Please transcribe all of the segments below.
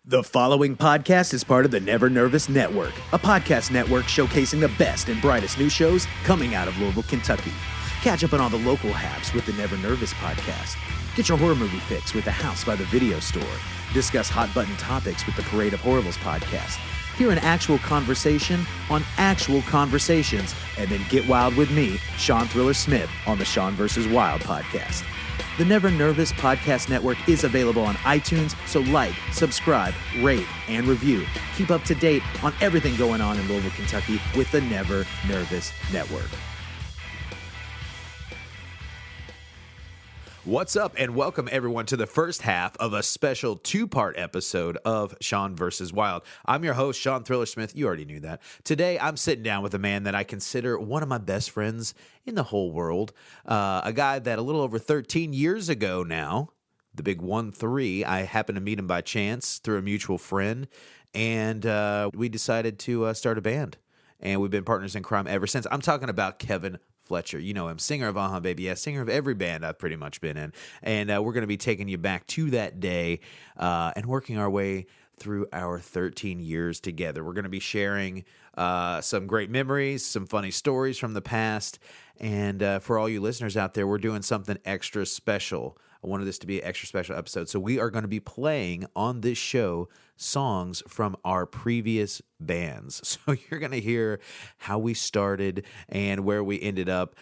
The following podcast is part of the Never Nervous Network, a podcast network showcasing the best and brightest new shows coming out of Louisville, Kentucky. Catch up on all the local haps with the Never Nervous podcast. Get your horror movie fix with The House by the Video Store. Discuss hot button topics with the Parade of Horribles podcast. Hear an actual conversation on actual conversations, and then get wild with me, Sean Thriller Smith, on the Sean vs. Wild podcast. The Never Nervous Podcast Network is available on iTunes, so like, subscribe, rate, and review. Keep up to date on everything going on in Louisville, Kentucky with the Never Nervous Network. What's up, and welcome everyone to the first half of a special two-part episode of Sean vs. Wild. I'm your host, Sean Thriller Smith. You already knew that. Today, I'm sitting down with a man that I consider one of my best friends in the whole world. A guy that a little over 13 years ago now, the big 1-3, I happened to meet him by chance through a mutual friend, and we decided to start a band. And we've been partners in crime ever since. I'm talking about Kevin Fletcher. You know him, singer of UHBY-alumni, singer of every band I've pretty much been in. And we're going to be taking you back to that day and working our way through our 13 years together. We're going to be sharing some great memories, some funny stories from the past. And for all you listeners out there, we're doing something extra special. I wanted this to be an extra special episode. So we are going to be playing on this show songs from our previous bands. So you're going to hear how we started and where we ended up.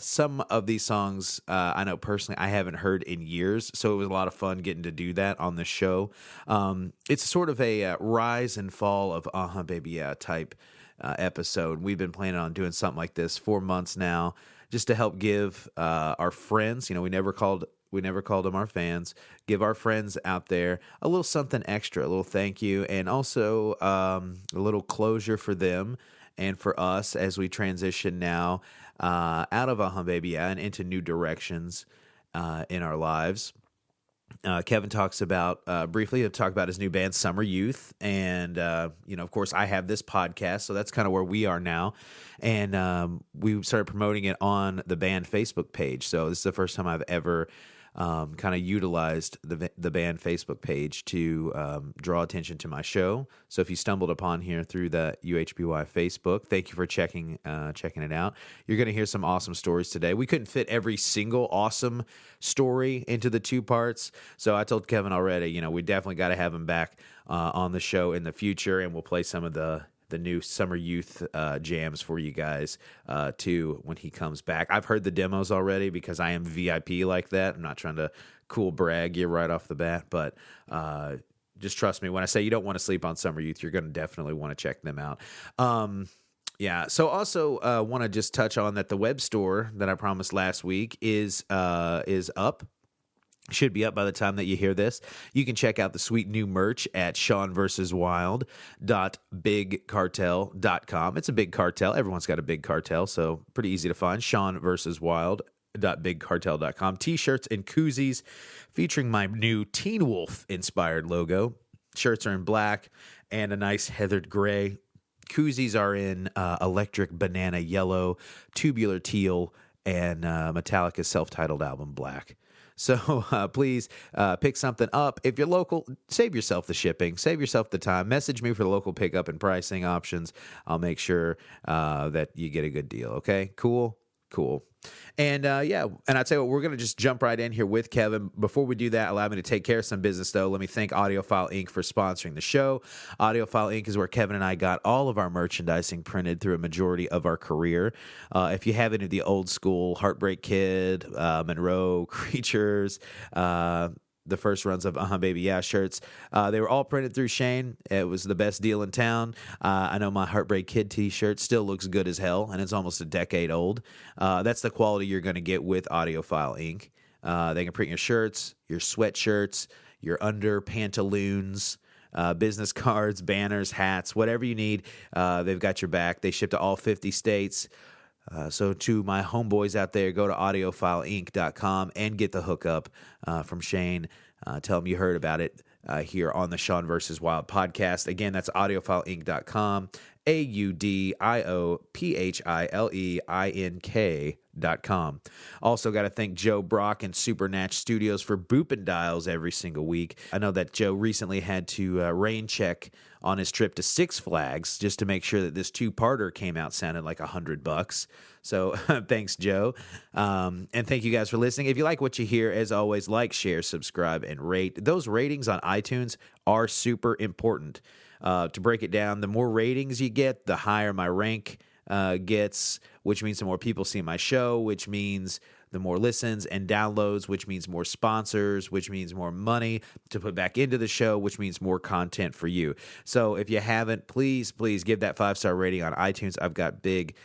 Some of these songs, I know personally, I haven't heard in years. So it was a lot of fun getting to do that on the show. It's sort of a rise and fall of UHBY type episode. We've been planning on doing something like this for months now, just to help give our friends, we never called them our fans, give our friends out there a little something extra, a little thank you, and also a little closure for them and for us as we transition now out of UHBY and into new directions in our lives. Kevin talks about, briefly, he'll talk about his new band, Summer Youth. And, of course, I have this podcast, so that's kind of where we are now. And we started promoting it on the band Facebook page. So this is the first time I've ever kind of utilized the band Facebook page to draw attention to my show. So if you stumbled upon here through the UHBY Facebook, thank you for checking it out. You're going to hear some awesome stories today. We couldn't fit every single awesome story into the two parts, so I told Kevin already, we definitely got to have him back on the show in the future, and we'll play some of the new Summer Youth jams for you guys too when he comes back. I've heard the demos already because I am VIP like that. I'm not trying to cool brag you right off the bat, but just trust me when I say you don't want to sleep on Summer Youth, you're going to definitely want to check them out. Yeah. So also want to just touch on that the web store that I promised last week is up. Should be up by the time that you hear this. You can check out the sweet new merch at seanversuswild.bigcartel.com. It's a big cartel. Everyone's got a big cartel, so pretty easy to find. seanversuswild.bigcartel.com. T-shirts and koozies featuring my new Teen Wolf-inspired logo. Shirts are in black and a nice heathered gray. Koozies are in electric banana yellow, tubular teal, and Metallica's self-titled album black. So please pick something up. If you're local, save yourself the shipping. Save yourself the time. Message me for the local pickup and pricing options. I'll make sure that you get a good deal, okay? Cool. And and I'll tell you what, we're going to just jump right in here with Kevin. Before we do that, allow me to take care of some business, though. Let me thank Audiophile Inc. for sponsoring the show. Audiophile Inc. is where Kevin and I got all of our merchandising printed through a majority of our career. If you have any of the old school Heartbreak Kid, Monroe, Creatures, the first runs of UHBY shirts. They were all printed through Shane. It was the best deal in town. I know my Heartbreak Kid t-shirt still looks good as hell, and it's almost a decade old. That's the quality you're going to get with Audiophile Inc. They can print your shirts, your sweatshirts, your under pantaloons, business cards, banners, hats, whatever you need. They've got your back. They ship to all 50 states. So to my homeboys out there, go to audiophileinc.com and get the hookup from Shane. Tell him you heard about it here on the Sean vs. Wild podcast. Again, that's audiophileinc.com, AUDIOPHILEINK tears.like.bullets.com. Also got to thank Joe Brock and Supernatch Studios for booping dials every single week. I know that Joe recently had to rain check on his trip to Six Flags just to make sure that this two-parter came out sounding like $100. So thanks, Joe. And thank you guys for listening. If you like what you hear, as always, like, share, subscribe, and rate. Those ratings on iTunes are super important. To break it down, the more ratings you get, the higher my rank gets, which means the more people see my show, which means the more listens and downloads, which means more sponsors, which means more money to put back into the show, which means more content for you. So if you haven't, please give that 5-star rating on iTunes. I've got big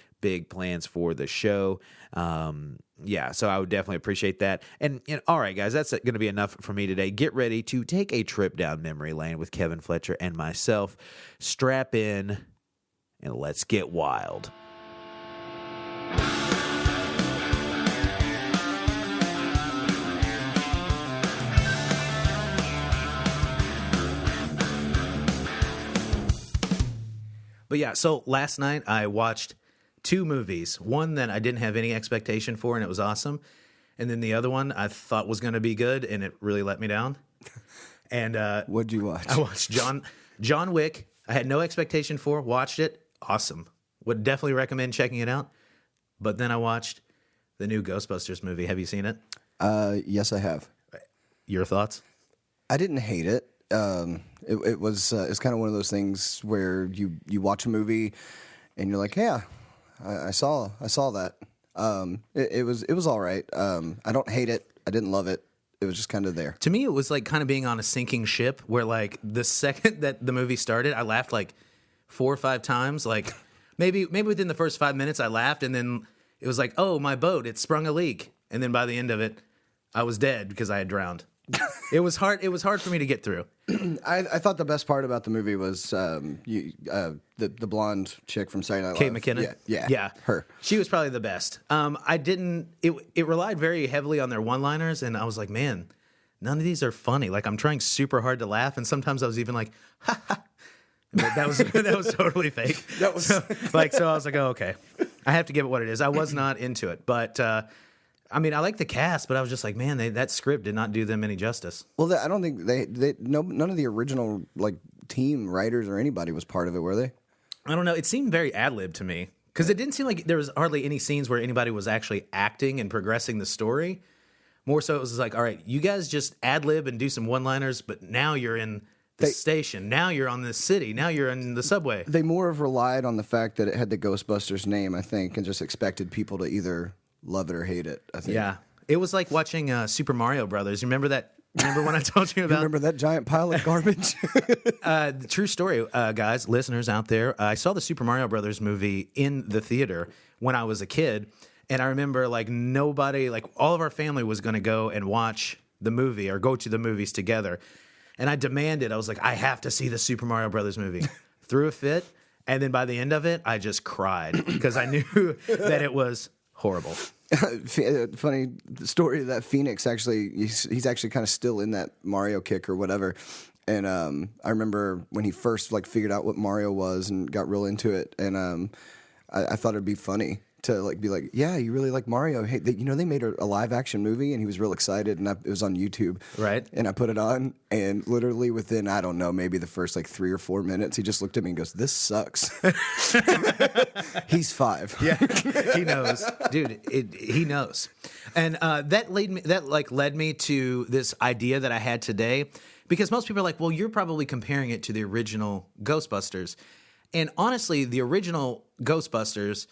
plans for the show. So I would definitely appreciate that. And all right, guys, that's going to be enough for me today. Get ready to take a trip down memory lane with Kevin Fletcher and myself. Strap in and let's get wild. But yeah, so last night I watched 2 movies. One that I didn't have any expectation for, and it was awesome. And then the other one I thought was going to be good, and it really let me down. And what'd you watch? I watched John Wick. I had no expectation for. Watched it. Awesome. Would definitely recommend checking it out. But then I watched the new Ghostbusters movie. Have you seen it? Yes, I have. Your thoughts? I didn't hate it. It was it's kind of one of those things where you watch a movie and you're like, yeah, I saw that. It was all right. I don't hate it. I didn't love it. It was just kind of there. To me, it was like kind of being on a sinking ship where like the second that the movie started, I laughed like 4 or 5 times. Like maybe within the first 5 minutes I laughed, and then it was like, oh, my boat, it sprung a leak. And then by the end of it, I was dead because I had drowned. It was hard for me to get through. I thought the best part about the movie was the blonde chick from Saturday Night Live. Kate McKinnon? Yeah, her. She was probably the best. It relied very heavily on their one-liners, and I was like, man, none of these are funny. Like, I'm trying super hard to laugh, and sometimes I was even like, ha ha. But that was totally fake. That was so I was like, oh, okay. I have to give it what it is. I was not into it, but I mean, I like the cast, but I was just like, man, that script did not do them any justice. Well, I don't think none of the original like team writers or anybody was part of it, were they? I don't know. It seemed very ad-lib to me because it didn't seem like there was hardly any scenes where anybody was actually acting and progressing the story. More so, it was like, all right, you guys just ad-lib and do some one-liners, but now you're in the station. Now you're on the city. Now you're in the subway. They more have relied on the fact that it had the Ghostbusters name, I think, and just expected people to either love it or hate it, I think. Yeah. It was like watching Super Mario Brothers. Remember that? Remember when I told you about? Remember that giant pile of garbage? The true story, guys, listeners out there. I saw the Super Mario Brothers movie in the theater when I was a kid, and I remember like nobody, like all of our family was going to go and watch the movie or go to the movies together, and I demanded. I was like, I have to see the Super Mario Brothers movie. Threw a fit, and then by the end of it, I just cried because I knew that it was horrible. Funny story that Phoenix actually, he's actually kind of still in that Mario kick or whatever. And I remember when he first like figured out what Mario was and got real into it. And I thought it'd be funny to like be like, yeah, you really like Mario. Hey, they made a live action movie, and he was real excited. And it was on YouTube, right? And I put it on, and literally within, I don't know, maybe the first like 3 or 4 minutes, he just looked at me and goes, "This sucks." He's 5. Yeah, he knows, dude. He knows, and that led me to this idea that I had today, because most people are like, "Well, you're probably comparing it to the original Ghostbusters," and honestly, the original Ghostbusters.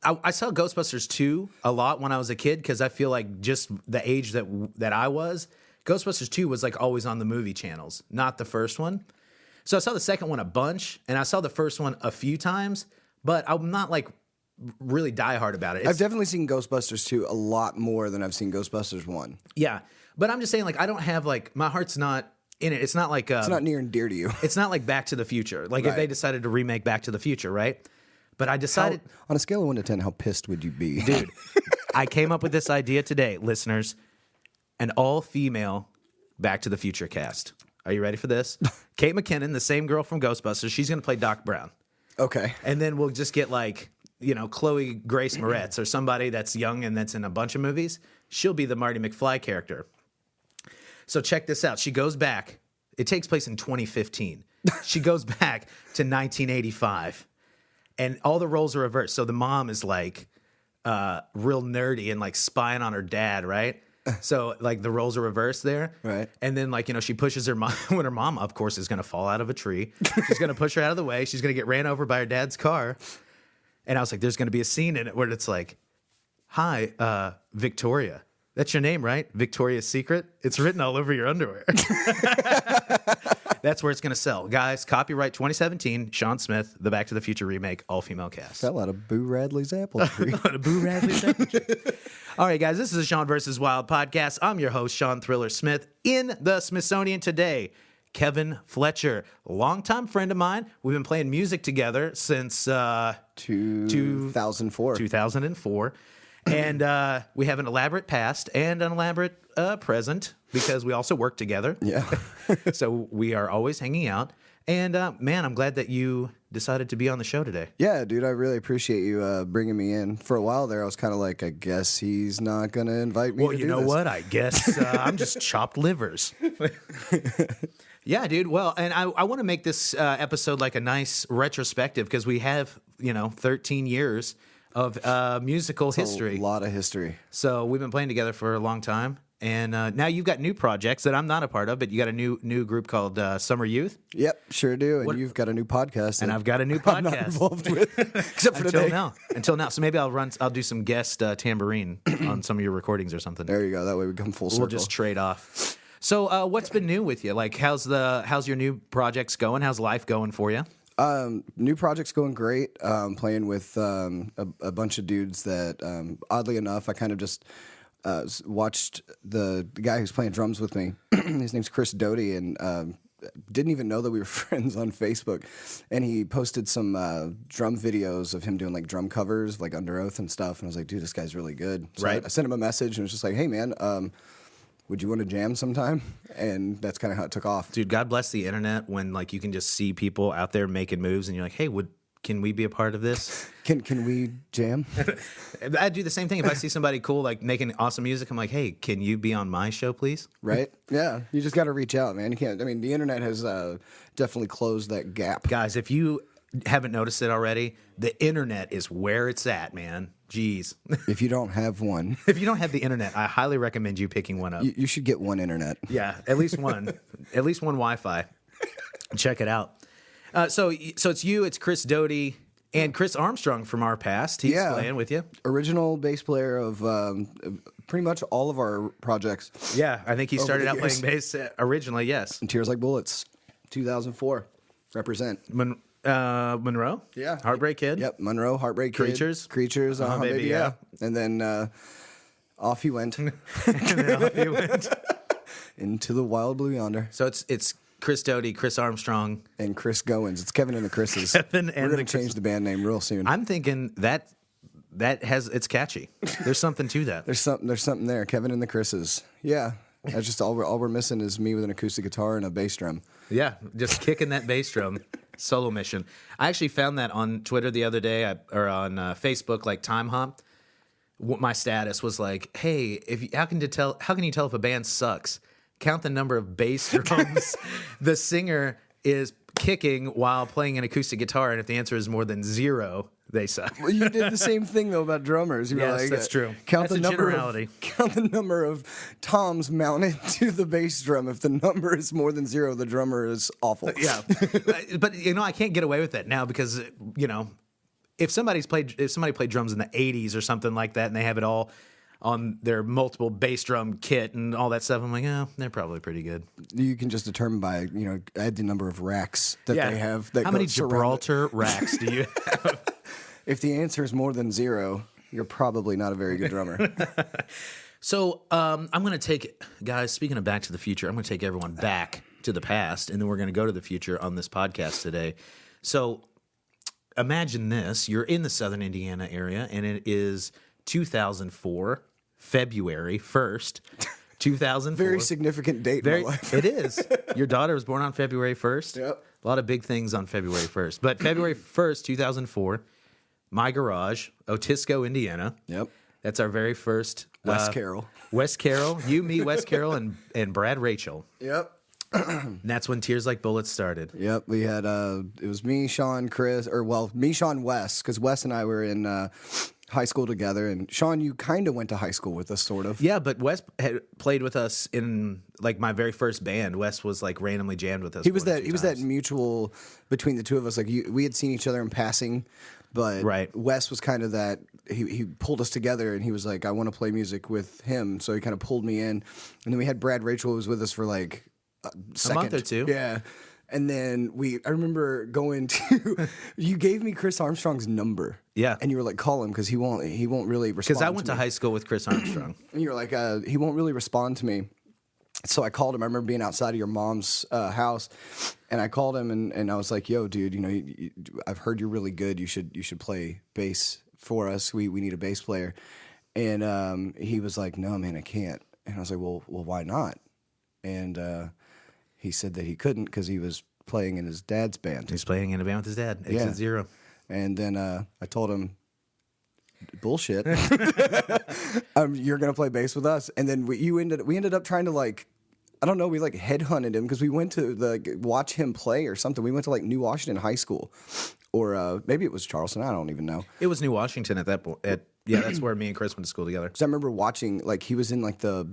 I saw Ghostbusters 2 a lot when I was a kid because I feel like just the age that I was, Ghostbusters 2 was like always on the movie channels, not the first one. So I saw the second one a bunch, and I saw the first one a few times, but I'm not like really diehard about it. I've definitely seen Ghostbusters 2 a lot more than I've seen Ghostbusters 1. Yeah, but I'm just saying, like, I don't have like, my heart's not in it. It's not like it's not near and dear to you. It's not like Back to the Future. Like if they decided to remake Back to the Future, right? But I decided... on a scale of 1 to 10, how pissed would you be? Dude, I came up with this idea today, listeners. An all-female Back to the Future cast. Are you ready for this? Kate McKinnon, the same girl from Ghostbusters, she's going to play Doc Brown. Okay. And then we'll just get, like, Chloe Grace Moretz or somebody that's young and that's in a bunch of movies, she'll be the Marty McFly character. So check this out. She goes back. It takes place in 2015. She goes back to 1985, and all the roles are reversed. So the mom is like real nerdy and like spying on her dad, right? So like the roles are reversed there, right? And then like she pushes her mom when her mom, of course, is going to fall out of a tree. She's going to push her out of the way. She's going to get ran over by her dad's car. And I was like, there's going to be a scene in it where it's like, "Hi, Victoria. That's your name, right? Victoria's Secret. It's written all over your underwear." That's where it's going to sell. Guys, copyright 2017, Sean Smith, the Back to the Future remake, all-female cast. Fell out of Boo Radley's apple tree. Out of Boo Radley's apple tree. All right, guys, this is a Sean versus Wild podcast. I'm your host, Sean Thriller Smith. In the Smithsonian today, Kevin Fletcher, longtime friend of mine. We've been playing music together since 2004. 2004. And we have an elaborate past and an elaborate present because we also work together. Yeah. So we are always hanging out. And, man, I'm glad that you decided to be on the show today. Yeah, dude, I really appreciate you bringing me in. For a while there, I was kind of like, I guess he's not going to invite me to do this. Well, you know what? I guess I'm just chopped livers. Yeah, dude. Well, and I want to make this episode like a nice retrospective because we have, 13 years of musical history. A lot of history. So we've been playing together for a long time. And now you've got new projects that I'm not a part of, but you got a new group called Summer Youth. Yep, sure do. And you've got a new podcast. And I've got a new podcast. I'm not involved with, except for today. Until now. So maybe I'll do some guest tambourine on some of your recordings or something. There you go. That way we come full circle. We'll just trade off. So what's been new with you? Like, how's your new projects going? How's life going for you? New project's going great. Playing with a bunch of dudes that, oddly enough, I kind of just watched the guy who's playing drums with me. His name's Chris Doty, and didn't even know that we were friends on Facebook. And he posted some drum videos of him doing like drum covers, like Under Oath and stuff. And I was like, dude, this guy's really good. So right. I sent him a message and was just like, hey, man, would you want to jam sometime? And that's kind of how it took off. Dude, God bless the internet when like you can just see people out there making moves and you're like, hey, can we be a part of this? Can we jam? I do the same thing. If I see somebody cool, like making awesome music, I'm like, hey, can you be on my show, please? Right? Yeah. You just got to reach out, man. You can't. I mean, the internet has definitely closed that gap. Guys, if you haven't noticed it already, the internet is where it's at, man. Jeez. If you don't have one. If you don't have the internet, I highly recommend you picking one up. You should get one internet. Yeah, at least one. At least one Wi-Fi. Check it out. So it's you, it's Chris Doty, and Chris Armstrong from our past. He's playing with you. Original bass player of pretty much all of our projects. Yeah, I think he started out playing bass originally, yes. And Tears Like Bullets, 2004. Represent. Monroe? Yeah. Heartbreak Kid? Yep, Monroe, Heartbreak Kid. Creatures, Baby, yeah. And then off he went. And then off he went. Into the wild blue yonder. So it's Chris Doty, Chris Armstrong, and Chris Goins. It's Kevin and the Chris's. Kevin and We're going to change the band name real soon. I'm thinking that it's catchy. There's something to that. There's something there. Kevin and the Chris's. Yeah. That's just all we're missing is me with an acoustic guitar and a bass drum. Yeah, just kicking that bass drum. Solo mission. I actually found that on Twitter the other day, or on Facebook, like Time Hop. My status was like, "Hey, how can you tell if a band sucks? Count the number of bass drums the singer is kicking while playing an acoustic guitar, and if the answer is more than 0, they suck." Well, you did the same thing though about drummers. You were Yes, like, that's true. Count That's the a number generality. count the number of toms mounted to the bass drum. If the number is more than 0, the drummer is awful. Yeah, but I can't get away with that now because if somebody played drums in the 80s or something like that, and they have it all on their multiple bass drum kit and all that stuff, I'm like, oh, they're probably pretty good. You can just determine by add the number of racks that they have. That How many Gibraltar racks do you have? If the answer is more than 0, you're probably not a very good drummer. So I'm going to take, guys, speaking of Back to the Future, I'm going to take everyone back to the past, and then we're going to go to the future on this podcast today. So imagine this. You're in the southern Indiana area, and it is 2004, February 1st, 2004. Very significant date in my life. It is. Your daughter was born on February 1st. Yep. A lot of big things on February 1st. But February 1st, 2004, my garage, Otisco, Indiana. Yep. That's our very first. West Carroll. West Carroll. You, me, West Carroll, and Brad Rachel. Yep. And that's when Tears Like Bullets started. Yep. We had, it was me, Sean, Chris, me, Sean, Wes, because Wes and I were in high school together. And Sean, you kind of went to high school with us, sort of. Yeah, but Wes had played with us in like my very first band. Wes was like randomly jammed with us. He was that mutual between the two of us. Like we had seen each other in passing, but right. Wes was kind of that. He pulled us together, and he was like, "I want to play music with him." So he kind of pulled me in, and then we had Brad Rachel, who was with us for like a month or two. Yeah. And then I remember going to, you gave me Chris Armstrong's number. Yeah. And you were like, call him because he won't really respond. Because I went to high school with Chris Armstrong. And you were like, he won't really respond to me. So I called him. I remember being outside of your mom's house, and I called him and I was like, yo, dude, I've heard you're really good. You should play bass for us. We need a bass player. And he was like, no, man, I can't. And I was like, well, why not? And he said that he couldn't because he was playing in his dad's band. He's playing in a band with his dad. Exit Zero. And then I told him, bullshit. You're gonna play bass with us. And then we ended up trying to like, I don't know, we like headhunted him because we went to watch him play or something. We went to like New Washington High School, or maybe it was Charleston. I don't even know. It was New Washington at that point. Yeah, that's where me and Chris went to school together. Because I remember watching, like, he was in, like, the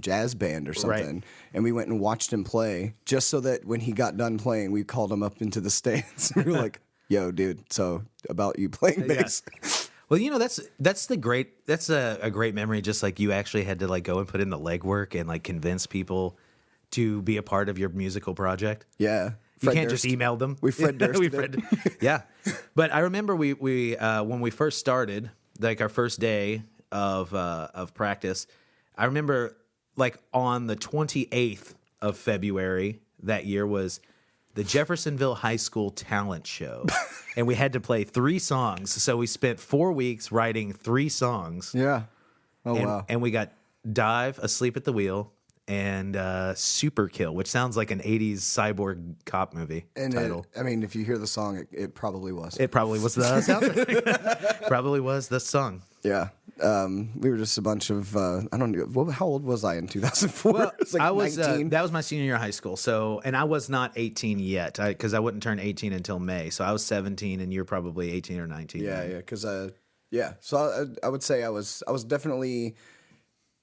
jazz band or something. Right. And we went and watched him play just so that when he got done playing, we called him up into the stands. We were like, yo, dude, so about you playing bass. Yeah. Well, that's a great memory. Just like you actually had to, like, go and put in the legwork and, like, convince people to be a part of your musical project. Yeah. You can't just email them. We Fred Durst. Yeah. But I remember we when we first started, like our first day of practice, I remember like on the 28th of February that year was the Jeffersonville High School talent show. And we had to play 3 songs. So we spent 4 weeks writing 3 songs. Yeah. Oh, wow. And we got Dive, Asleep at the Wheel, and Super Kill, which sounds like an 80s cyborg cop movie title. If you hear the song, it probably was. It probably was the soundtrack. Probably was the song. Yeah. We were just a bunch of, I don't know, how old was I in 2004? Well, Like I was 19? that was my senior year of high school. So, and I was not 18 yet because I wouldn't turn 18 until May. So I was 17 and you're probably 18 or 19. Yeah, yeah. Because, So I would say I was definitely,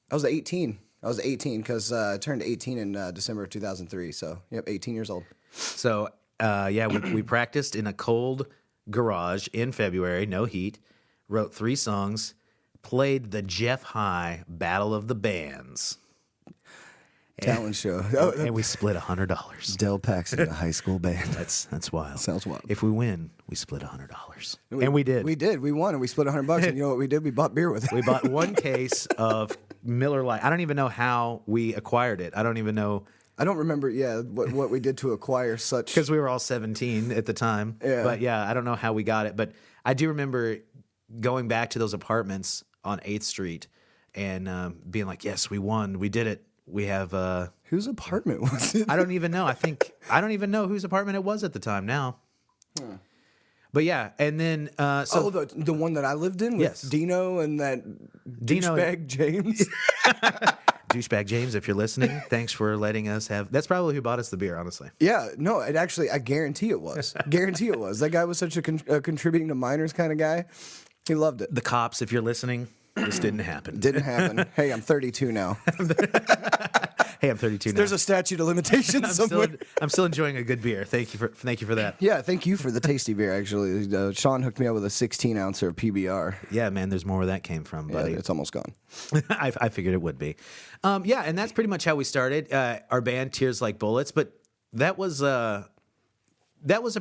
I was 18. I was 18 because I turned 18 in December of 2003. So, 18 years old. So, we practiced in a cold garage in February, no heat, wrote 3 songs, played the Jeff High Battle of the Bands. Talent show. And we split $100. Del Paxton, a high school band. That's wild. Sounds wild. If we win, we split $100. And we did. We did. We won, and we split $100. And you know what we did? We bought beer with it. We bought 1 case of Miller Lite. I don't even know how we acquired it. I don't even know. I don't remember, what we did to acquire such. Because we were all 17 at the time. Yeah. But I don't know how we got it. But I do remember going back to those apartments on 8th Street and being like, yes, we won. We did it. We have whose apartment was it? I don't even know. I don't even know whose apartment it was at the time now. But yeah, and then the one that I lived in with Dino and that douchebag James. Douchebag James, if you're listening, thanks for letting us have. That's probably who bought us the beer, honestly. Yeah, no, I guarantee it was. Guarantee it was. That guy was such a contributing to minors kind of guy. He loved it. The cops, if you're listening. This didn't happen. Didn't happen. Hey, I'm 32 now. Hey, I'm 32 now. There's a statute of limitations somewhere. I'm still enjoying a good beer. Thank you for that. Yeah, thank you for the tasty beer. Actually, Sean hooked me up with a 16-ouncer PBR. Yeah, man, there's more where that came from, buddy. Yeah, it's almost gone. I figured it would be. And that's pretty much how we started our band, Tears Like Bullets. But that was a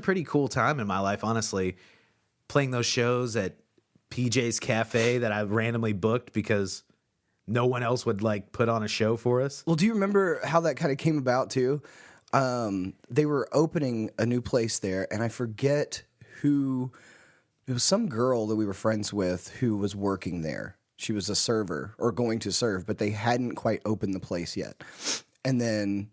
pretty cool time in my life, honestly. Playing those shows at PJ's Cafe that I randomly booked because no one else would like put on a show for us. Well, do you remember how that kind of came about too? They were opening a new place there, and I forget who. It was some girl that we were friends with who was working there. She was a server or going to serve, but they hadn't quite opened the place yet. And then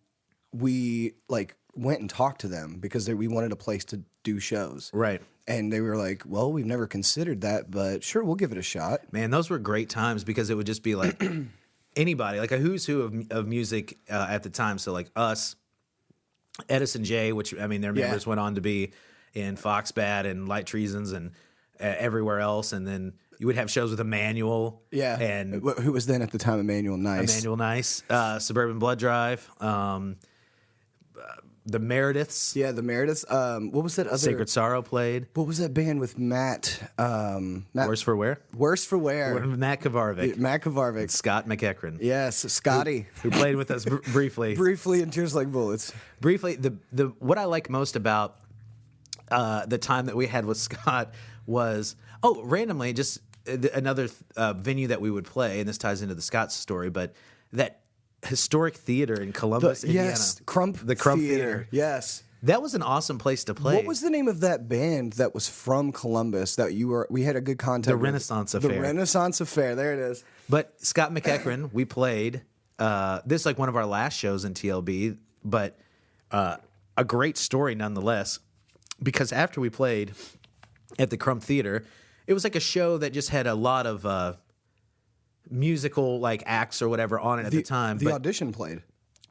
we like went and talked to them because we wanted a place to do shows. Right. And they were like, well, we've never considered that, but sure, we'll give it a shot. Man, those were great times because it would just be like anybody, like a who's who of music at the time. So like us, Edison J, which, I mean, their members went on to be in Foxbat and Light Treasons and everywhere else. And then you would have shows with Emmanuel. Yeah. And who was then at the time Emmanuel Nice. Emmanuel Nice, Suburban Blood Drive, the Merediths. Yeah, the Merediths. What was that other? Sacred Sorrow played. What was that band with Matt? Worse for Wear? Worse for Wear. Matt Kavarvik. Matt Kavarvik. Scott McEachran. Yes, Scotty. Who played with us briefly. Briefly in Tears Like Bullets. Briefly, the what I like most about the time that we had with Scott was, randomly, just another venue that we would play, and this ties into the Scott story, but that historic theater in Columbus, Indiana. Yes, the Crump Theater. Yes. That was an awesome place to play. What was the name of that band that was from Columbus that we had a good contact with? The Renaissance Affair. The Renaissance Affair. There it is. But Scott McEachran, we played. This is like one of our last shows in TLB, but a great story nonetheless, because after we played at the Crump Theater, it was like a show that just had a lot of musical like acts or whatever on it at the time. The audition played.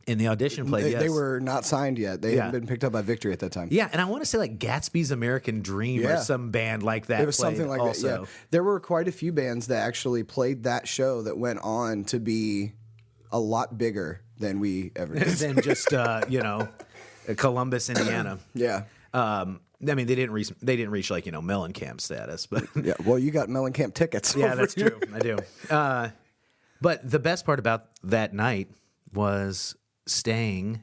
In the audition played, yes. They were not signed yet. They hadn't been picked up by Victory at that time. Yeah, and I want to say like Gatsby's American Dream or some band like that. It was something like also. that, yeah. There were quite a few bands that actually played that show that went on to be a lot bigger than we ever did. Than just, Columbus, Indiana. Yeah. I mean, they didn't reach like, Mellencamp status, but yeah. Well, you got Mellencamp tickets. Yeah, that's true. I do. But the best part about that night was staying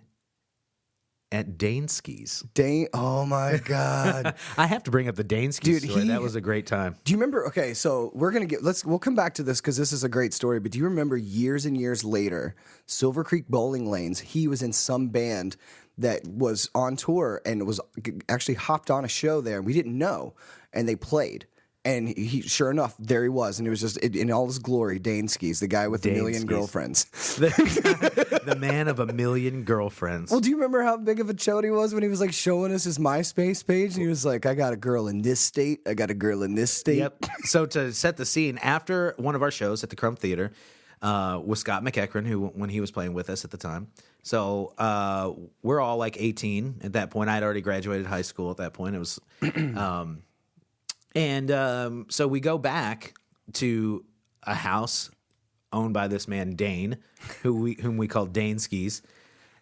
at Daneskies. Oh my God. I have to bring up the Daneskies story. That was a great time. Do you remember? Okay, so we'll come back to this because this is a great story. But do you remember years and years later, Silver Creek Bowling Lanes? He was in some band that was on tour and was actually hopped on a show there, and we didn't know, and they played. And he, sure enough, there he was, and it was just in all his glory, Daneskies, the guy with a million girlfriends. The man of a million girlfriends. Well, do you remember how big of a chode he was when he was like showing us his MySpace page? And he was like, I got a girl in this state, I got a girl in this state. Yep. So to set the scene, after one of our shows at the Crump Theater with Scott McEachran, when he was playing with us at the time. So we're all like 18 at that point. I'd already graduated high school at that point. It was... so we go back to a house owned by this man, Dane, whom we called Daneskies.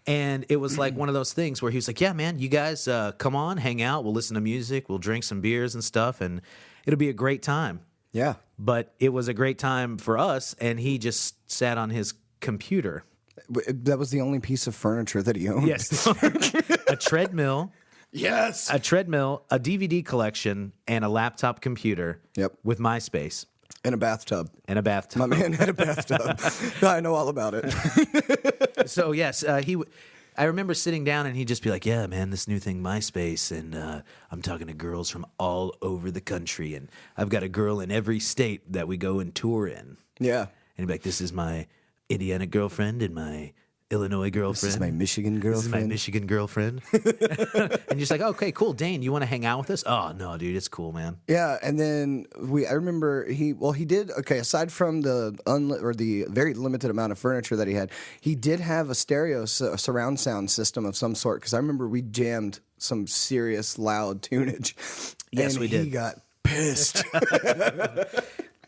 And it was like one of those things where he was like, yeah, man, you guys come on, hang out. We'll listen to music. We'll drink some beers and stuff. And it'll be a great time. Yeah. But it was a great time for us. And he just sat on his computer. That was the only piece of furniture that he owned. Yes. A treadmill. Yes. A treadmill, a DVD collection, and a laptop computer. Yep. With MySpace. And a bathtub. My man had a bathtub. I know all about it. So, yes, I remember sitting down and he'd just be like, yeah, man, this new thing, MySpace, and I'm talking to girls from all over the country, and I've got a girl in every state that we go and tour in. Yeah. And he'd be like, this is my Indiana girlfriend and my Illinois girlfriend. This is my Michigan girlfriend. This is my Michigan girlfriend. And you're just like, okay, cool. Dane, you want to hang out with us? Oh, no, dude, it's cool, man. Yeah, and then I remember he did, aside from the very limited amount of furniture that he did have a stereo, a surround sound system of some sort, because I remember we jammed some serious loud tunage. Yes, and we did. He got pissed.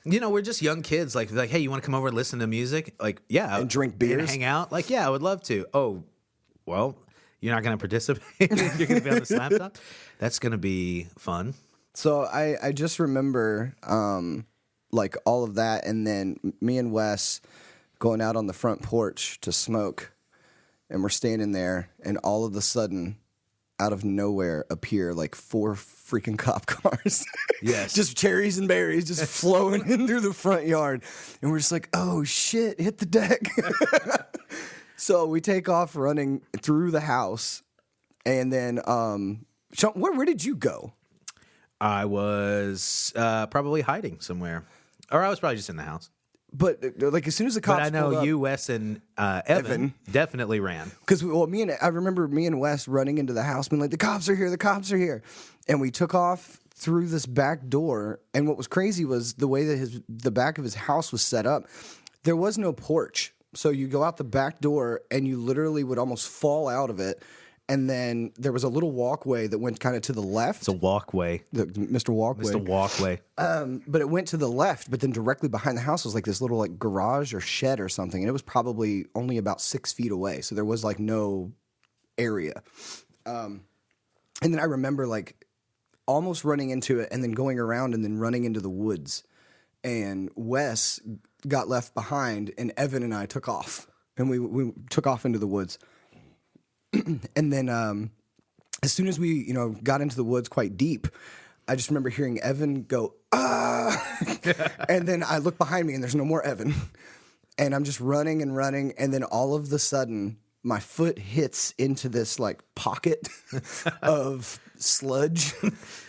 We're just young kids. Like, hey, you want to come over and listen to music? Like, yeah. And drink beers? And hang out? Like, yeah, I would love to. Oh, well, you're not going to participate? You're going to be on this laptop? That's going to be fun. So I just remember, all of that, and then me and Wes going out on the front porch to smoke, and we're standing there, and all of a sudden, out of nowhere, appear like 4 freaking cop cars. Yes. Just cherries and berries just flowing in through the front yard. And we're just like, oh shit, hit the deck. So we take off running through the house. And then, Sean, where did you go? I was probably hiding somewhere. Or I was probably just in the house. But like as soon as the cops But I know pulled up, you, Wes, and Evan definitely ran. because I remember me and Wes running into the house, being like, the cops are here, and we took off through this back door. And what was crazy was the way that the back of his house was set up. There was no porch, so you go out the back door, and you literally would almost fall out of it. And then there was a little walkway that went kind of to the left. It's a walkway. Mr. Walkway. Mr. Walkway. But it went to the left, but then directly behind the house was like this little like garage or shed or something. And it was probably only about 6 feet away. So there was like no area. And then I remember like almost running into it and then going around and then running into the woods. And Wes got left behind and Evan and I took off. And we took off into the woods. And then as soon as we, got into the woods quite deep, I just remember hearing Evan go, ah! And then I look behind me and there's no more Evan. And I'm just running and running. And then all of the sudden, my foot hits into this like pocket of sludge.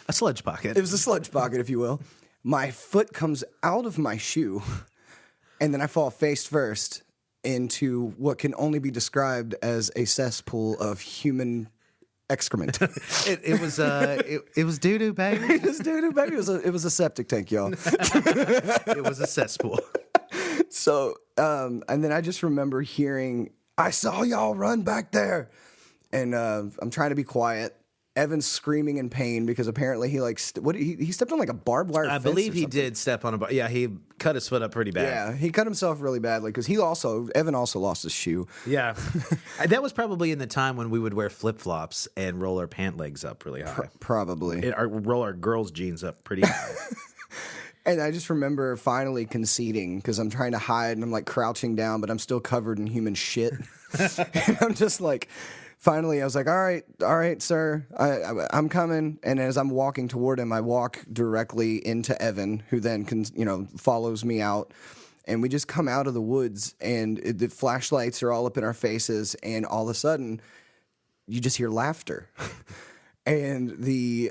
A sludge pocket. It was a sludge pocket, if you will. My foot comes out of my shoe. And then I fall face first into what can only be described as a cesspool of human excrement. It was doo-doo, baby. It was doo-doo, baby. It was a septic tank, y'all. It was a cesspool. So, and then I just remember hearing, I saw y'all run back there. And I'm trying to be quiet. Evan's screaming in pain because apparently he he stepped on like a barbed wire fence. I believe he did step on a bar. Yeah, he cut his foot up pretty bad. Yeah, he cut himself really badly because Evan also lost his shoe. Yeah. That was probably in the time when we would wear flip-flops and roll our pant legs up really high. Probably. Roll our girls' jeans up pretty high. And I just remember finally conceding because I'm trying to hide and I'm like crouching down, but I'm still covered in human shit. And I'm just like... Finally, I was like, all right, sir, I'm coming. And as I'm walking toward him, I walk directly into Evan, who then follows me out. And we just come out of the woods, and the flashlights are all up in our faces. And all of a sudden, you just hear laughter. And the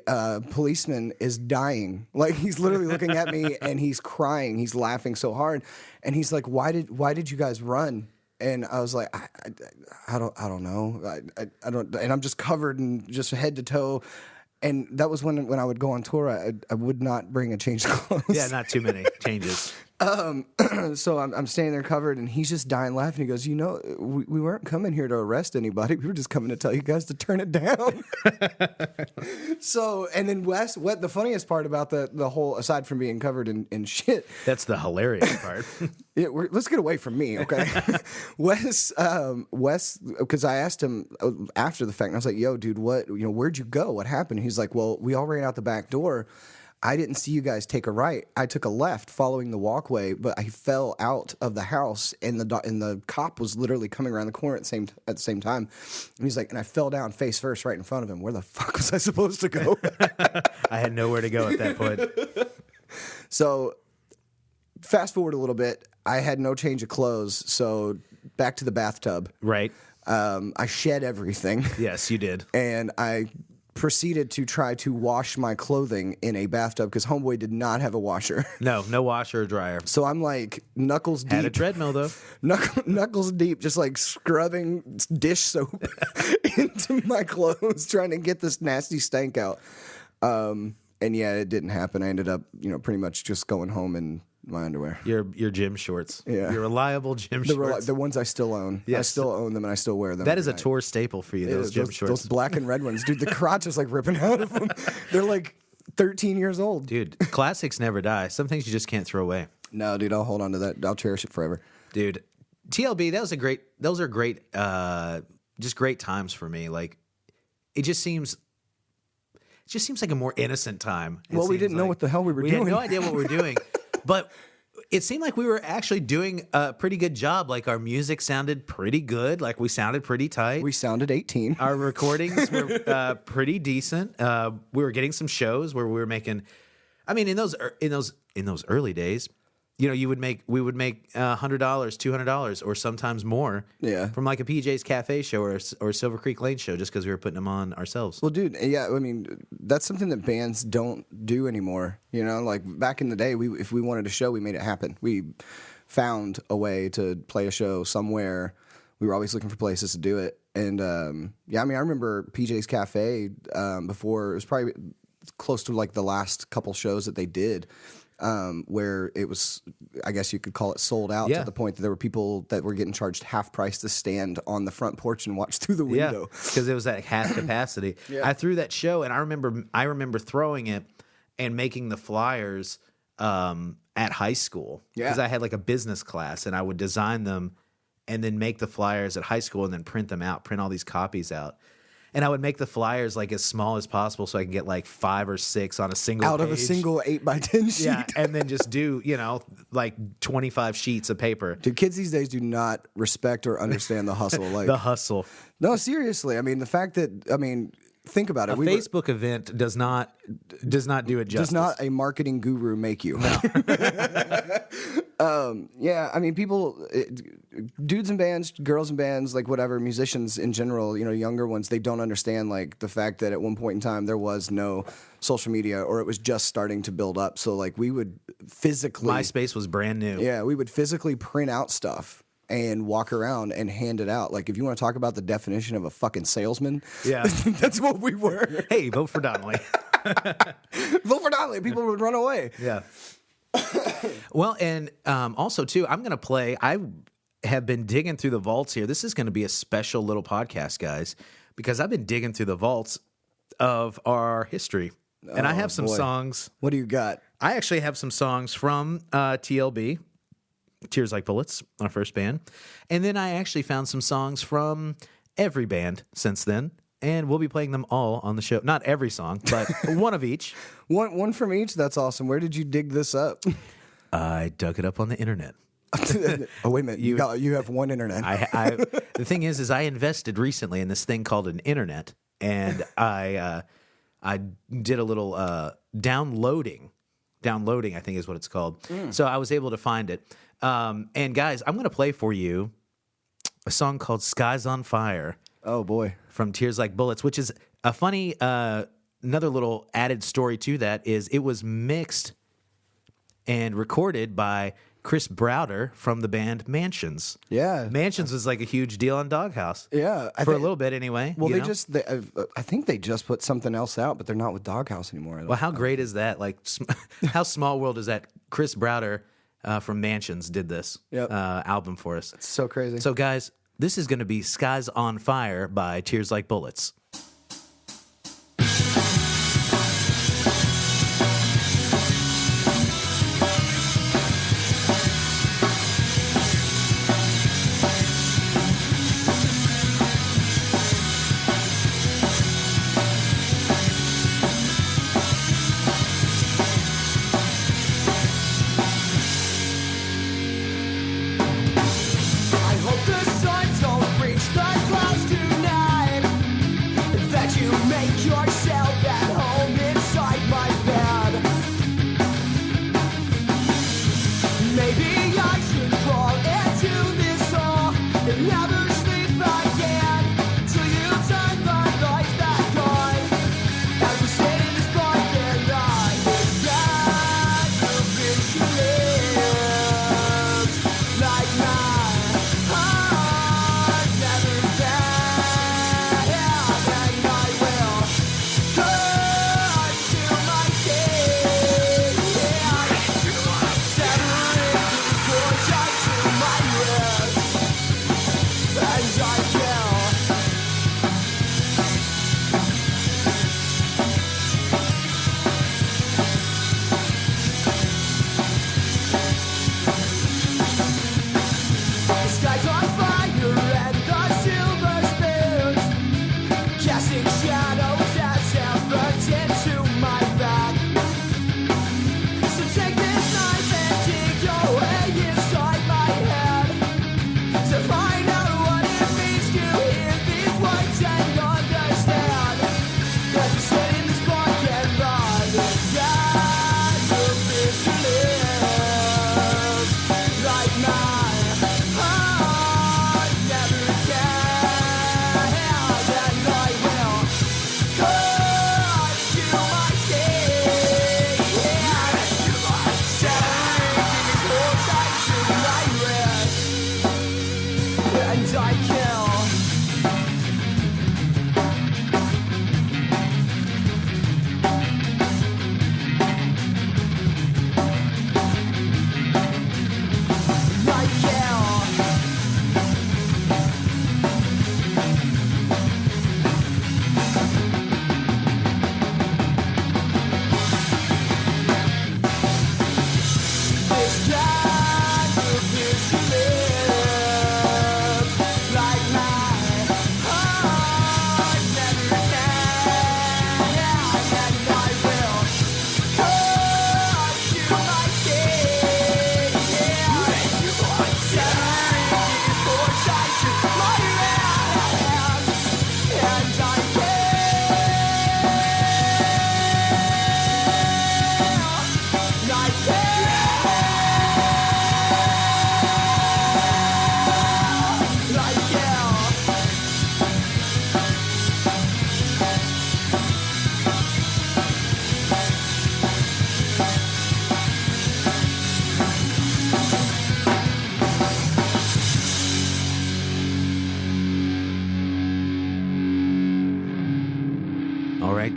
policeman is dying. Like, he's literally looking at me, and he's crying. He's laughing so hard. And he's like, why did you guys run? And I was like, I don't know. I don't, and I'm just covered in just head to toe. And that was when I would go on tour, I would not bring a change of clothes. Yeah, not too many changes. So I'm standing there covered, and he's just dying laughing. He goes, we weren't coming here to arrest anybody. We were just coming to tell you guys to turn it down. So, and then Wes, the funniest part about the whole, aside from being covered in shit. That's the hilarious part. Yeah, let's get away from me, okay? Wes, because I asked him after the fact, and I was like, yo, dude, where'd you go? What happened? He's like, well, we all ran out the back door. I didn't see you guys take a right. I took a left following the walkway, but I fell out of the house, and the cop was literally coming around the corner at the same time. And he's like, and I fell down face first right in front of him. Where the fuck was I supposed to go? I had nowhere to go at that point. So fast forward a little bit. I had no change of clothes, so back to the bathtub. Right. I shed everything. Yes, you did. And I proceeded to try to wash my clothing in a bathtub because Homeboy did not have a washer. No washer or dryer. So I'm like knuckles deep. Had a treadmill though. Knuckles deep, just like scrubbing dish soap into my clothes, trying to get this nasty stank out. And yeah, it didn't happen. I ended up, pretty much just going home in my underwear. Your gym shorts. Yeah. Your reliable gym shorts. The ones I still own. Yes. I still own them and I still wear them. That is a tour staple for you, those gym shorts. Those black and red ones. Dude, the crotch is like ripping out of them. They're like 13 years old. Dude, classics never die. Some things you just can't throw away. No, dude, I'll hold on to that. I'll cherish it forever. Dude, TLB, those are great, just great times for me. Like, it just seems like a more innocent time. Well, we didn't know what the hell we were doing. We had no idea what we were doing. But it seemed like we were actually doing a pretty good job. Like, our music sounded pretty good. Like, we sounded pretty tight. We sounded 18. Our recordings were pretty decent. We were getting some shows where we were making. I mean, in those early days, we would make $100, $200, or sometimes more. Yeah. From like a PJ's Cafe show or Silver Creek Lane show, just because we were putting them on ourselves. Well, dude, yeah, I mean, that's something that bands don't do anymore. Like back in the day, if we wanted a show, we made it happen. We found a way to play a show somewhere. We were always looking for places to do it. And I remember PJ's Cafe before. It was probably close to like the last couple shows that they did, where it was, I guess you could call it sold out to the point that there were people that were getting charged half price to stand on the front porch and watch through the window. Because it was at half capacity. I threw that show, and I remember throwing it and making the flyers at high school, because I had like a business class, and I would design them and then make the flyers at high school and then print all these copies out. And I would make the flyers like as small as possible so I can get like 5 or 6 on a single out page. of a single 8x10 sheet. Yeah, and then just do, like 25 sheets of paper. Dude, kids these days do not respect or understand the hustle. Like the hustle. No, seriously. I mean, the fact that, think about it. A Facebook event does not do it justice. Does not a marketing guru make you? No. People, dudes in bands, girls in bands, like whatever, musicians in general, younger ones, they don't understand like the fact that at one point in time there was no social media, or it was just starting to build up. So like we would physically, MySpace was brand new. Yeah, we would physically print out stuff and walk around and hand it out. Like, if you want to talk about the definition of a fucking salesman, that's what we were. Hey, vote for Donnelly. Vote for Donnelly. People would run away. Yeah. Well, and also, too, I'm going to play. I have been digging through the vaults here. This is going to be a special little podcast, guys, because I've been digging through the vaults of our history. And I have some songs. What do you got? I actually have some songs from TLB. Tears Like Bullets, our first band. And then I actually found some songs from every band since then, and we'll be playing them all on the show. Not every song, but one of each. One from each? That's awesome. Where did you dig this up? I dug it up on the internet. Oh, wait a minute. You have one internet. The thing is I invested recently in this thing called an internet, and I did a little downloading, I think is what it's called. So I was able to find it. And guys, I'm going to play for you a song called Skies on Fire. Oh, boy. From Tears Like Bullets, which is a funny, another little added story to that is it was mixed and recorded by Chris Browder from the band Mansions. Yeah. Mansions was like a huge deal on Doghouse. Yeah. For a little bit anyway. Well, I think they just put something else out, but they're not with Doghouse anymore. Well, how great is that? Like, how small world is that? Chris Browder from Mansions did this album for us. It's so crazy. So, guys, this is going to be Skies on Fire by Tears Like Bullets. I hope the sun don't reach the clouds tonight.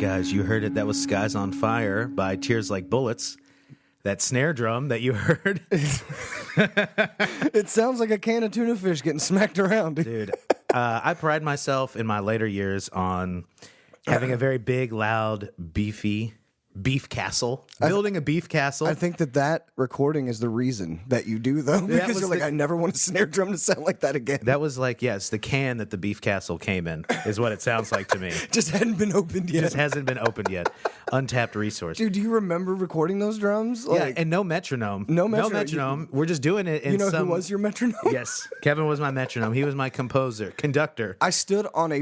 guys, you heard it. That was Skies on Fire by Tears Like Bullets. That snare drum that you heard. It sounds like a can of tuna fish getting smacked around. Dude, I pride myself in my later years on having a very big, loud, beefy beef castle. Building a beef castle. I think that recording is the reason that you do, though. Because you're like, I never want a snare drum to sound like that again. That was like, yes, the can that the beef castle came in is what it sounds like to me. Just hadn't been opened yet. Just hasn't been opened yet. Untapped resource. Dude, do you remember recording those drums? Yeah, and no metronome. No metronome. We're just doing it in who was your metronome? Yes, Kevin was my metronome. He was my composer, conductor. I stood on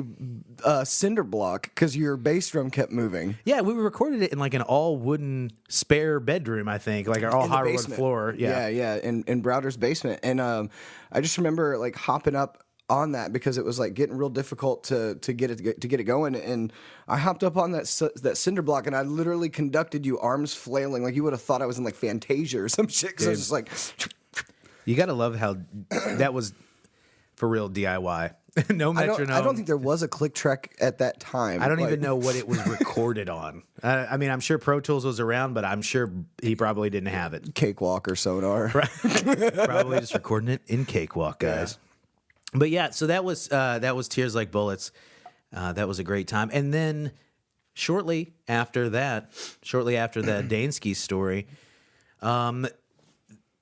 a cinder block because your bass drum kept moving. Yeah, we recorded it in like an all wooden spare bedroom, I think, like our all hardwood floor. Yeah, in Browder's basement. And I just remember like hopping up on that because it was like getting real difficult to get it going. And I hopped up on that cinder block and I literally conducted you, arms flailing, like you would have thought I was in like Fantasia or some shit. Because I was just like, you gotta love how that was for real DIY. No metronome. I don't think there was a click track at that time. I don't even know what it was recorded on. I mean, I'm sure Pro Tools was around, but I'm sure he probably didn't have it. Cakewalk or Sonar. Probably just recording it in Cakewalk, guys. Yeah. But yeah, so that was Tears Like Bullets. That was a great time. And then shortly after that Daneskies story,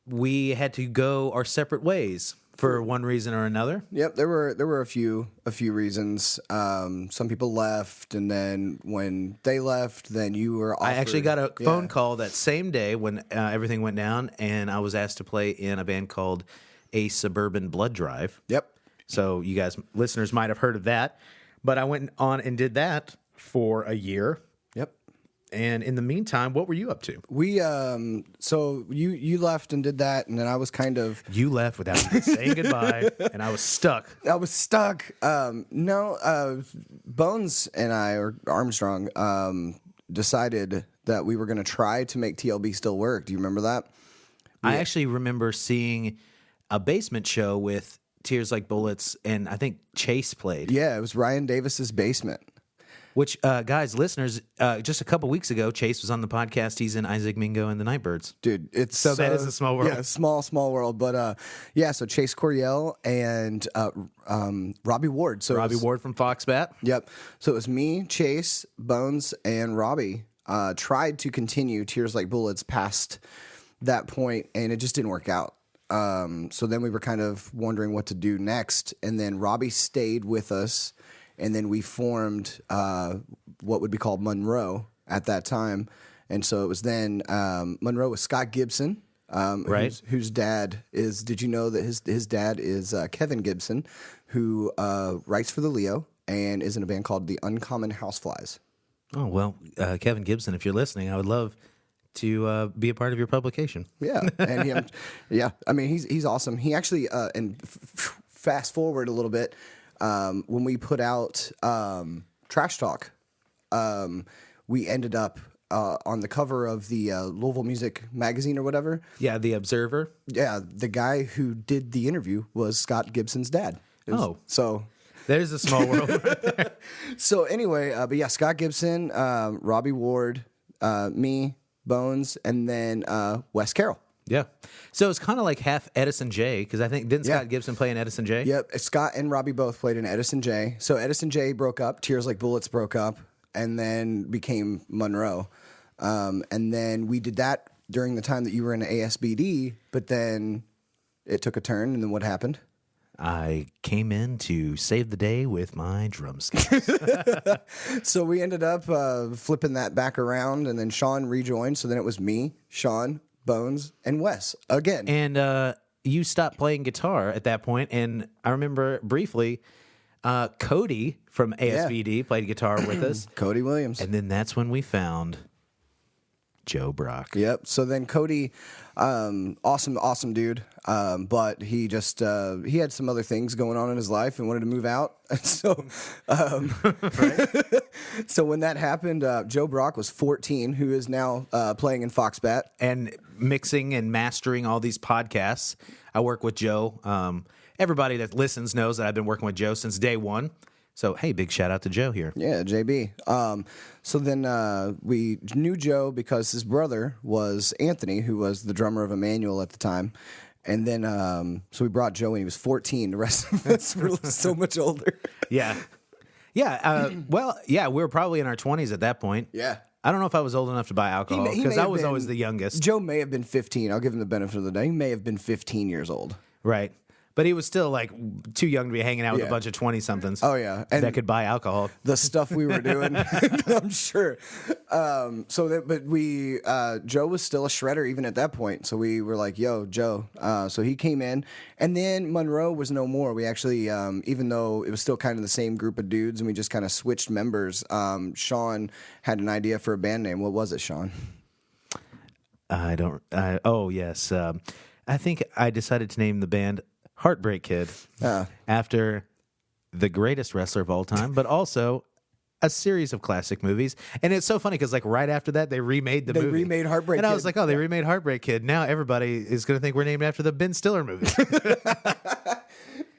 we had to go our separate ways. For one reason or another. Yep, there were a few reasons. Some people left, and then when they left, then you were offered. I actually got a phone call that same day when everything went down, and I was asked to play in a band called A Suburban Blood Drive. Yep. So you guys, listeners, might have heard of that. But I went on and did that for a year. Yep. And in the meantime, what were you up to? We so you left and did that, and then I was kind of you left without even saying goodbye, and I was stuck. Bones and I, or Armstrong, decided that we were going to try to make TLB still work. Do you remember that? I actually remember seeing a basement show with Tears Like Bullets, and I think Chase played. Yeah, it was Ryan Davis's basement. Which, guys, listeners, just a couple weeks ago, Chase was on the podcast. He's in Isaac Mingo and the Nightbirds. Dude, it's so that is a small world. Yeah, small world. But so Chase Coriel and Robbie Ward. So Robbie Ward from Foxbat. Yep. So it was me, Chase, Bones, and Robbie tried to continue Tears Like Bullets past that point, and it just didn't work out. So then we were kind of wondering what to do next, and then Robbie stayed with us. And then we formed what would be called Monroe at that time. And so it was then Monroe with Scott Gibson, right? Whose dad is, did you know that his dad is Kevin Gibson, who writes for the Leo and is in a band called the Uncommon Houseflies. Oh, well, Kevin Gibson, if you're listening, I would love to be a part of your publication. Yeah. And I mean, he's awesome. He actually, fast forward a little bit, when we put out Trash Talk, we ended up on the cover of the Louisville Music Magazine or whatever. Yeah, The Observer. Yeah, the guy who did the interview was Scott Gibson's dad. So there's a small world right there. So anyway, but yeah, Scott Gibson, Robbie Ward, me, Bones, and then Wes Carroll. Yeah. So it's kind of like half Edison J, because I think, didn't Scott Gibson play in Edison J? Yep. Scott and Robbie both played in Edison J. So Edison J broke up, Tears Like Bullets broke up, and then became Monroe. And then we did that during the time that you were in ASBD, but then it took a turn, and then what happened? I came in to save the day with my drumsticks. So we ended up flipping that back around, and then Sean rejoined. So then it was me, Sean, Bones, and Wes again. And you stopped playing guitar at that point, and I remember briefly Cody from ASBD played guitar with us. Cody Williams. And then that's when we found Joe Brock. Yep. So then Cody, awesome dude, but he just he had some other things going on in his life and wanted to move out. So, so when that happened, Joe Brock was 14, who is now playing in Foxbat and mixing and mastering all these podcasts. I work with Joe. Everybody that listens knows that I've been working with Joe since day one. So, hey, big shout out to Joe here. Yeah, JB. So then we knew Joe because his brother was Anthony, who was the drummer of Emmanuel at the time. And then, so we brought Joe when he was 14. The rest of us were so much older. Yeah. Yeah. We were probably in our 20s at that point. Yeah. I don't know if I was old enough to buy alcohol because I was always the youngest. Joe may have been 15. I'll give him the benefit of the doubt. He may have been 15 years old. Right. But he was still like too young to be hanging out with a bunch of 20-somethings. Oh, yeah. And that could buy alcohol. The stuff we were doing, I'm sure. Joe was still a shredder even at that point. So we were like, yo, Joe. So he came in. And then Monroe was no more. We actually, even though it was still kind of the same group of dudes and we just kind of switched members, Sean had an idea for a band name. What was it, Sean? Yes. I think I decided to name the band Heartbreak Kid after the greatest wrestler of all time, but also a series of classic movies. And it's so funny because like right after that, they remade the movie. They remade Heartbreak Kid. And I was like, they remade Heartbreak Kid. Now everybody is going to think we're named after the Ben Stiller movie.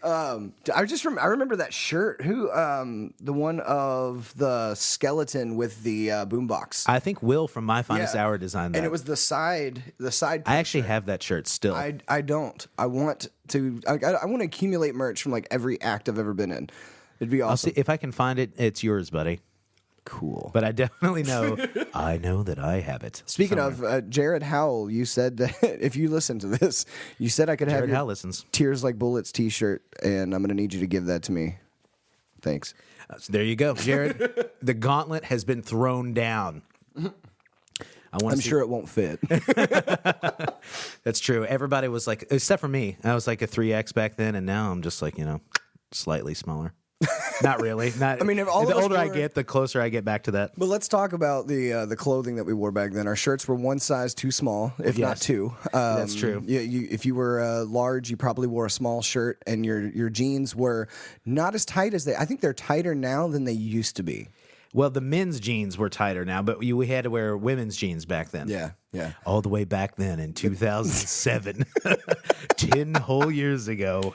I remember that shirt. Who, the one of the skeleton with the boombox. I think Will from My Finest Hour designed that. And it was the side. I actually have that shirt still. I don't. I want to. I want to accumulate merch from like every act I've ever been in. It'd be awesome. I'll see if I can find it. It's yours, buddy. Cool. But I definitely know. I know that I have it. Speaking of Jared Howell, you said that if you listen to this, you said I could have Jared your Howell listens. Tears Like Bullets T-shirt, and I'm going to need you to give that to me. Thanks. So there you go, Jared. The gauntlet has been thrown down. I'm sure it won't fit. That's true. Everybody was like, except for me, I was like a 3X back then, and now I'm just like, slightly smaller. Not really. Not. I mean, the older I get, the closer I get back to that. But let's talk about the clothing that we wore back then. Our shirts were one size too small, if not two. That's true. If you were large, you probably wore a small shirt, and your jeans were not as tight as I think they're tighter now than they used to be. Well, the men's jeans were tighter now, but we had to wear women's jeans back then. Yeah. All the way back then in 2007, 10 whole years ago,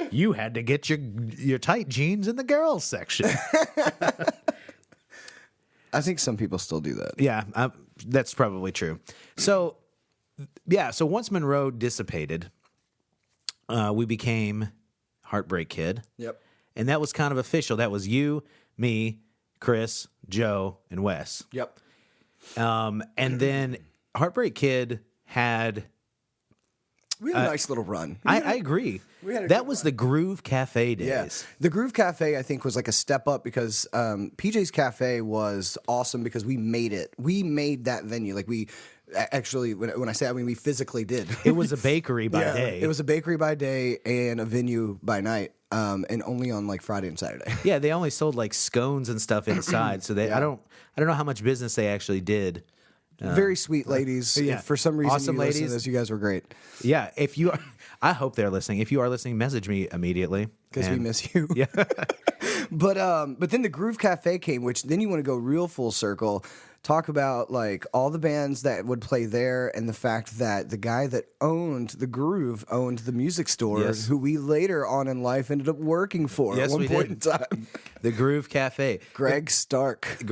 you had to get your tight jeans in the girls section. I think some people still do that. Yeah, that's probably true. So once Monroe dissipated, we became Heartbreak Kid. Yep. And that was kind of official. That was you, me, Chris, Joe, and Wes. Yep. And then Heartbreak Kid had... We had a nice little run. I agree. That was the Groove Cafe days. Yeah. The Groove Cafe, I think, was like a step up because PJ's Cafe was awesome because we made it. We made that venue. Like we actually, when I say I mean we physically did. It was a bakery by day. It was a bakery by day and a venue by night. And only on like Friday and Saturday. Yeah, they only sold like scones and stuff inside. So I don't know how much business they actually did. Very sweet ladies. Yeah. If for some reason awesome you listen to this, you guys were great. Yeah, if you are, I hope they're listening. If you are listening, message me immediately. Because we miss you. Yeah. But then the Groove Cafe came, which then you want to go real full circle. Talk about like all the bands that would play there and the fact that the guy that owned the Groove owned the music store, who we later on in life ended up working for at one point in time. The Groove Cafe. Greg Stark,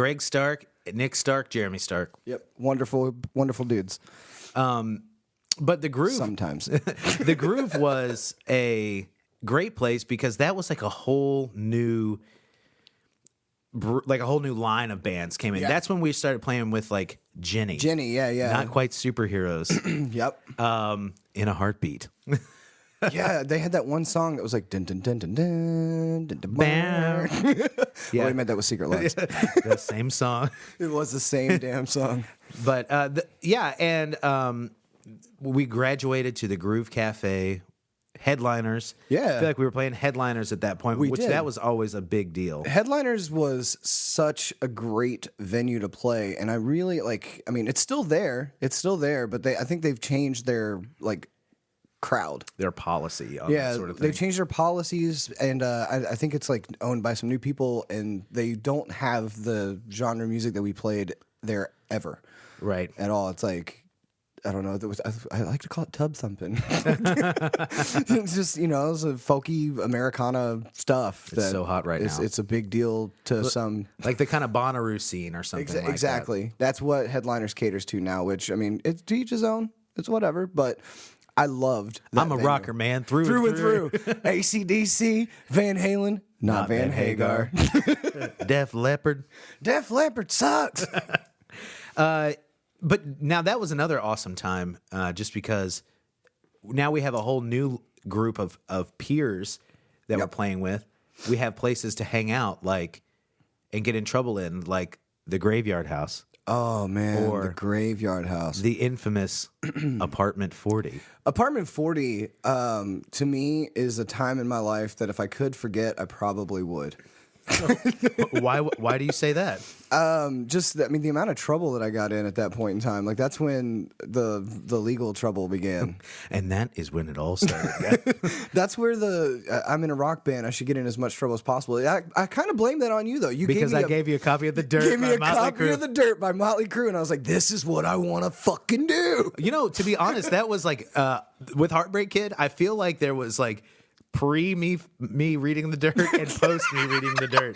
Nick Stark, Jeremy Stark. Yep. Wonderful, wonderful dudes. But the Groove... Sometimes. The Groove was a great place because that was like a whole new... Like a whole new line of bands came in. Yeah. That's when we started playing with like Jenny. Yeah. Not quite superheroes. Yep. In a Heartbeat. Yeah, they had that one song that was like dun dun dun dun dun dun dun. Bam. Yeah, well, we meant that was Secret Lines. The same song. It was the same damn song. But we graduated to the Groove Cafe. Headliners. Yeah. I feel like we were playing Headliners at that point, that was always a big deal. Headliners was such a great venue to play, and I really it's still there. But I think they've changed their crowd. Their policy on that sort of thing. They've changed their policies, and I think it's like owned by some new people, and they don't have the genre music that we played there ever. Right. At all. It's like I don't know. I like to call it tub thumping. It's just, it's a folky Americana stuff. It's so hot right now. It's a big deal to some. Like the kind of Bonnaroo scene or something like exactly. That's what Headliners caters to now, which, I mean, it's to each his own. It's whatever. But I loved that I'm a venue. rocker, man. Through and through. AC/DC, Van Halen, not Van Hagar. Def Leppard. Def Leppard sucks. But now that was another awesome time, just because now we have a whole new group of peers that we're playing with. We have places to hang out, and get in trouble in, like the Graveyard House. Oh, man, or the Graveyard House. The infamous Apartment 40. Apartment 40, to me, is a time in my life that if I could forget, I probably would. Why do you say that? The amount of trouble that I got in at that point in time, that's when the legal trouble began. And that is when it all started. That's where I'm in a rock band. I should get in as much trouble as possible. I kind of blame that on you, though. I gave you a copy of The Dirt. Gave me a copy of The Dirt by Motley Crue, and I was like, this is what I want to fucking do. To be honest, that was with Heartbreak Kid, I feel like there was pre me reading The Dirt and post me reading The Dirt.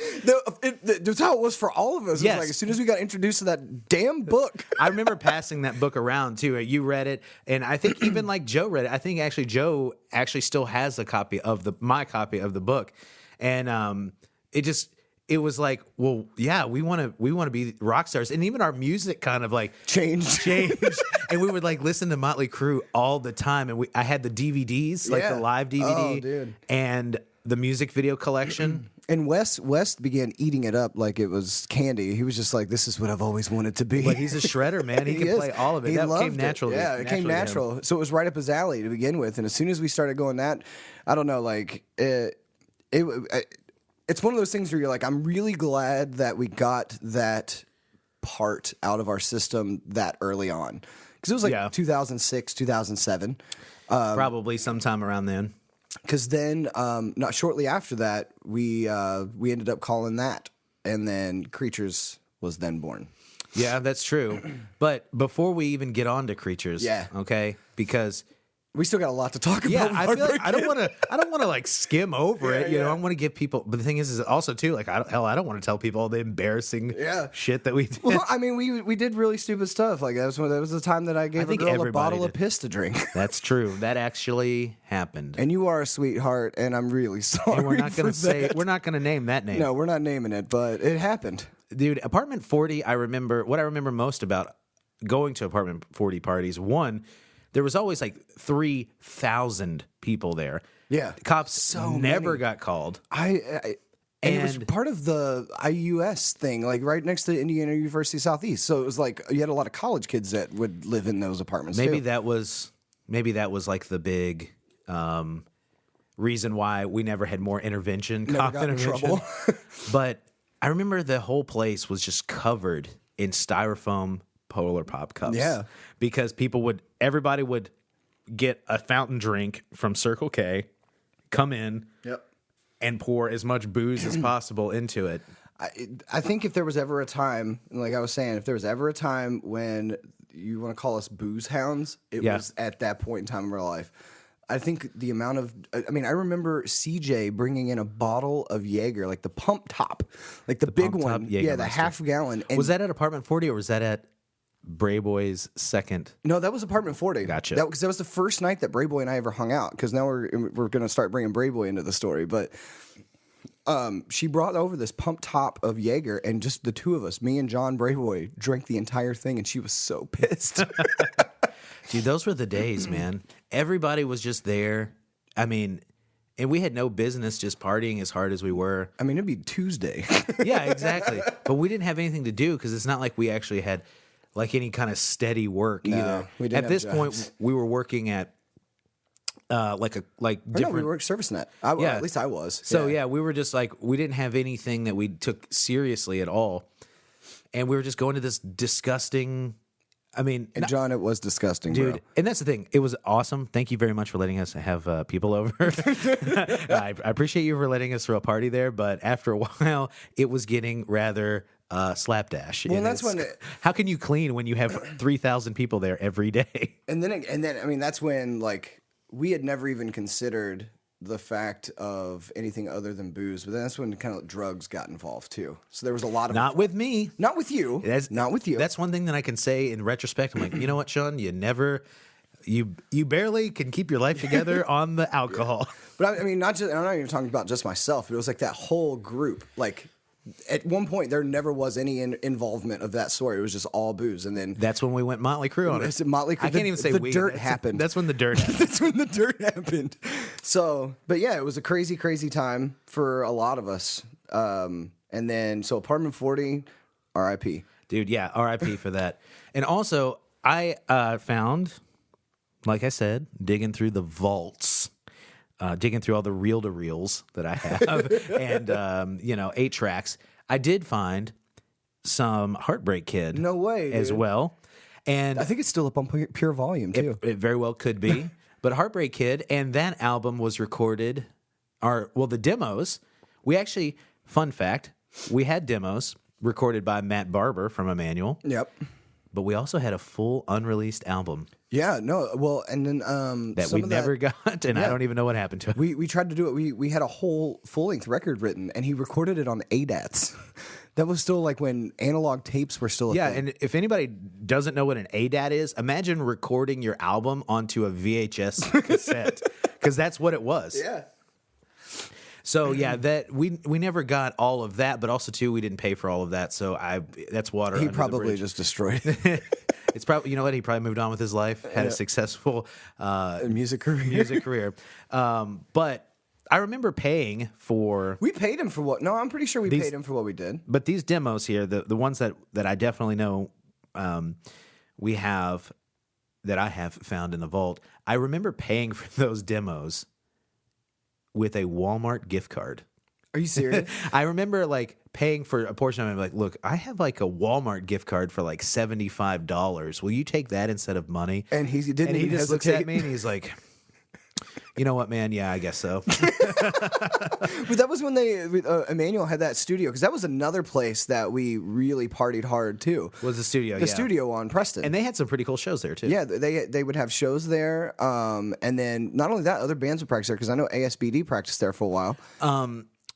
That's how it was for all of us. Yes. It was as soon as we got introduced to that damn book. I remember passing that book around too. You read it, and I think even Joe read it. I think actually Joe still has a copy of my copy of the book, and it was like, well, yeah, we want to be rock stars, and even our music kind of changed, and we would listen to Motley Crue all the time, and I had the DVDs, the live DVD, oh, dude. And the music video collection. And West began eating it up like it was candy. He was just like, this is what I've always wanted to be. But he's a shredder, man. He can play all of it. He that loved came natural. Yeah, it came natural. So it was right up his alley to begin with. And as soon as we started going that, I don't know, it's one of those things where you're like, I'm really glad that we got that part out of our system that early on. Because it was 2006, 2007. Probably sometime around then. Because then, not shortly after that, we ended up calling that. And then Creatures was then born. Yeah, that's true. But before we even get on to Creatures, okay, because we still got a lot to talk about. Yeah, I feel like I don't want to skim over it. I want to give people. But the thing is also too, I don't want to tell people all the embarrassing shit that we did. Well, I mean, we did really stupid stuff. That was the time that I gave a girl a bottle of piss to drink. That's true. That actually happened. And you are a sweetheart, and I'm really sorry. And we're not going to we're not going to name that name. No, we're not naming it, but it happened, dude. Apartment 40. What I remember most about going to Apartment 40 parties. One, there was always 3,000 people there. Yeah. Cops never got called. And it was part of the IUS thing, right next to Indiana University Southeast. So it was you had a lot of college kids that would live in those apartments. Maybe that was the big reason why we never had more intervention. Never got in trouble. But I remember the whole place was just covered in styrofoam Polar Pop cups. Yeah. Because everybody would get a fountain drink from Circle K, come in, and pour as much booze as possible into it. I think if there was ever a time, like I was saying, if there was ever a time when you want to call us booze hounds, it was at that point in time in our life. I think the amount of, I remember CJ bringing in a bottle of Jaeger, the pump top, the big one. Yeah, the half gallon. And was that at Apartment 40 or was that at Bray Boy's second? No, that was Apartment 40. Gotcha. Because that was the first night that Bray Boy and I ever hung out. Because now we're going to start bringing Bray Boy into the story. But she brought over this pump top of Jaeger, and just the two of us, me and John Bray Boy, drank the entire thing, and she was so pissed. Dude, those were the days, man. Everybody was just there. And we had no business just partying as hard as we were. It'd be Tuesday. Yeah, exactly. But we didn't have anything to do because it's not like we actually had any kind of steady work either. We didn't at this point, we were working at different. No, we worked ServiceNet. At least I was. So we were just we didn't have anything that we took seriously at all, and we were just going to this disgusting. And John, it was disgusting, dude. Bro. And that's the thing. It was awesome. Thank you very much for letting us have people over. I appreciate you for letting us throw a party there, but after a while, it was getting rather slapdash. Well, And that's it's- when how can you clean when you have 3,000 people there every day? And then I mean that's when like we had never even considered the fact of anything other than booze, but then that's when kind of drugs got involved too. So there was a lot of Not with me. not with you, not with you. That's one thing that I can say in retrospect. I'm like, you know what, Sean? You barely can keep your life together on the alcohol. But I mean, not just. I'm not even talking about just myself. But it was like that whole group. Like at one point, there never was any involvement of that sort. It was just all booze, and then That's when we went Motley Crue on it. It's Motley Crue. I can't even say the we. dirt That's- happened. That's when the dirt happened. That's when the dirt happened. So, but yeah, it was a crazy, crazy time for a lot of us. And then, so Apartment 40, R.I.P. Dude, yeah, RIP for that. And also, I found, like I said, digging through the vaults, digging through all the reel-to-reels that I have, and 8 tracks. I did find some Heartbreak Kid. No way, as dude. well. And I think it's still up on Pure Volume too. it very well could be. But Heartbreak Kid, and that album was recorded, the demos, we actually, fun fact, we had demos recorded by Matt Barber from Emmanuel, Yep. but we also had a full unreleased album Yeah. No. Well, and then that some we of never got, and I Yeah. don't even know what happened to it. We tried to do it. We had a whole full length record written, and he recorded it on ADATs. That was still like when analog tapes were still a Yeah, thing. and if anybody doesn't know what an ADAT is, imagine recording your album onto a VHS cassette, because that's what it was. yeah. So yeah, that we never got all of that, but also too we didn't pay for all of that. So that's water. He under the probably bridge. just destroyed it. It's probably, you know what, he probably moved on with his life, had a successful Music career. But I remember paying for. We paid him for what? No, I'm pretty sure we These- paid him for what we did. But these demos here, the ones that I definitely know we have, that I have found in the vault, I remember paying for those demos with a Walmart gift card. Are you serious? I remember like paying for a portion of it. Like, look, I have like a Walmart gift card for like $75. Will you take that instead of money? And he didn't And he even just looks hesitate. at me and he's like, you know what, man? Yeah, I guess so. But that was when Emmanuel had that studio, because that was another place that we really partied hard too. Was the studio? The yeah. studio on Preston. And they had some pretty cool shows there too. Yeah, they would have shows there, and then not only that, other bands would practice there, because I know ASBD practiced there for a while.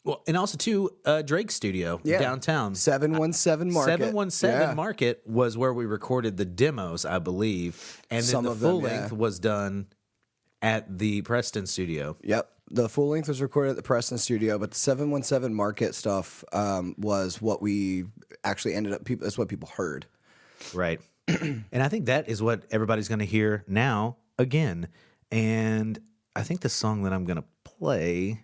Well, and also too, Drake's studio downtown. 717 Market. 717 Market was where we recorded the demos, I believe, and then Some the of them, full yeah. length was done at the Preston studio. Yep. The full length was recorded at the Preston studio, but the 717 Market stuff was what we actually ended up. That's what people heard. Right. And I think that is what everybody's going to hear now again. And I think the song that I'm going to play,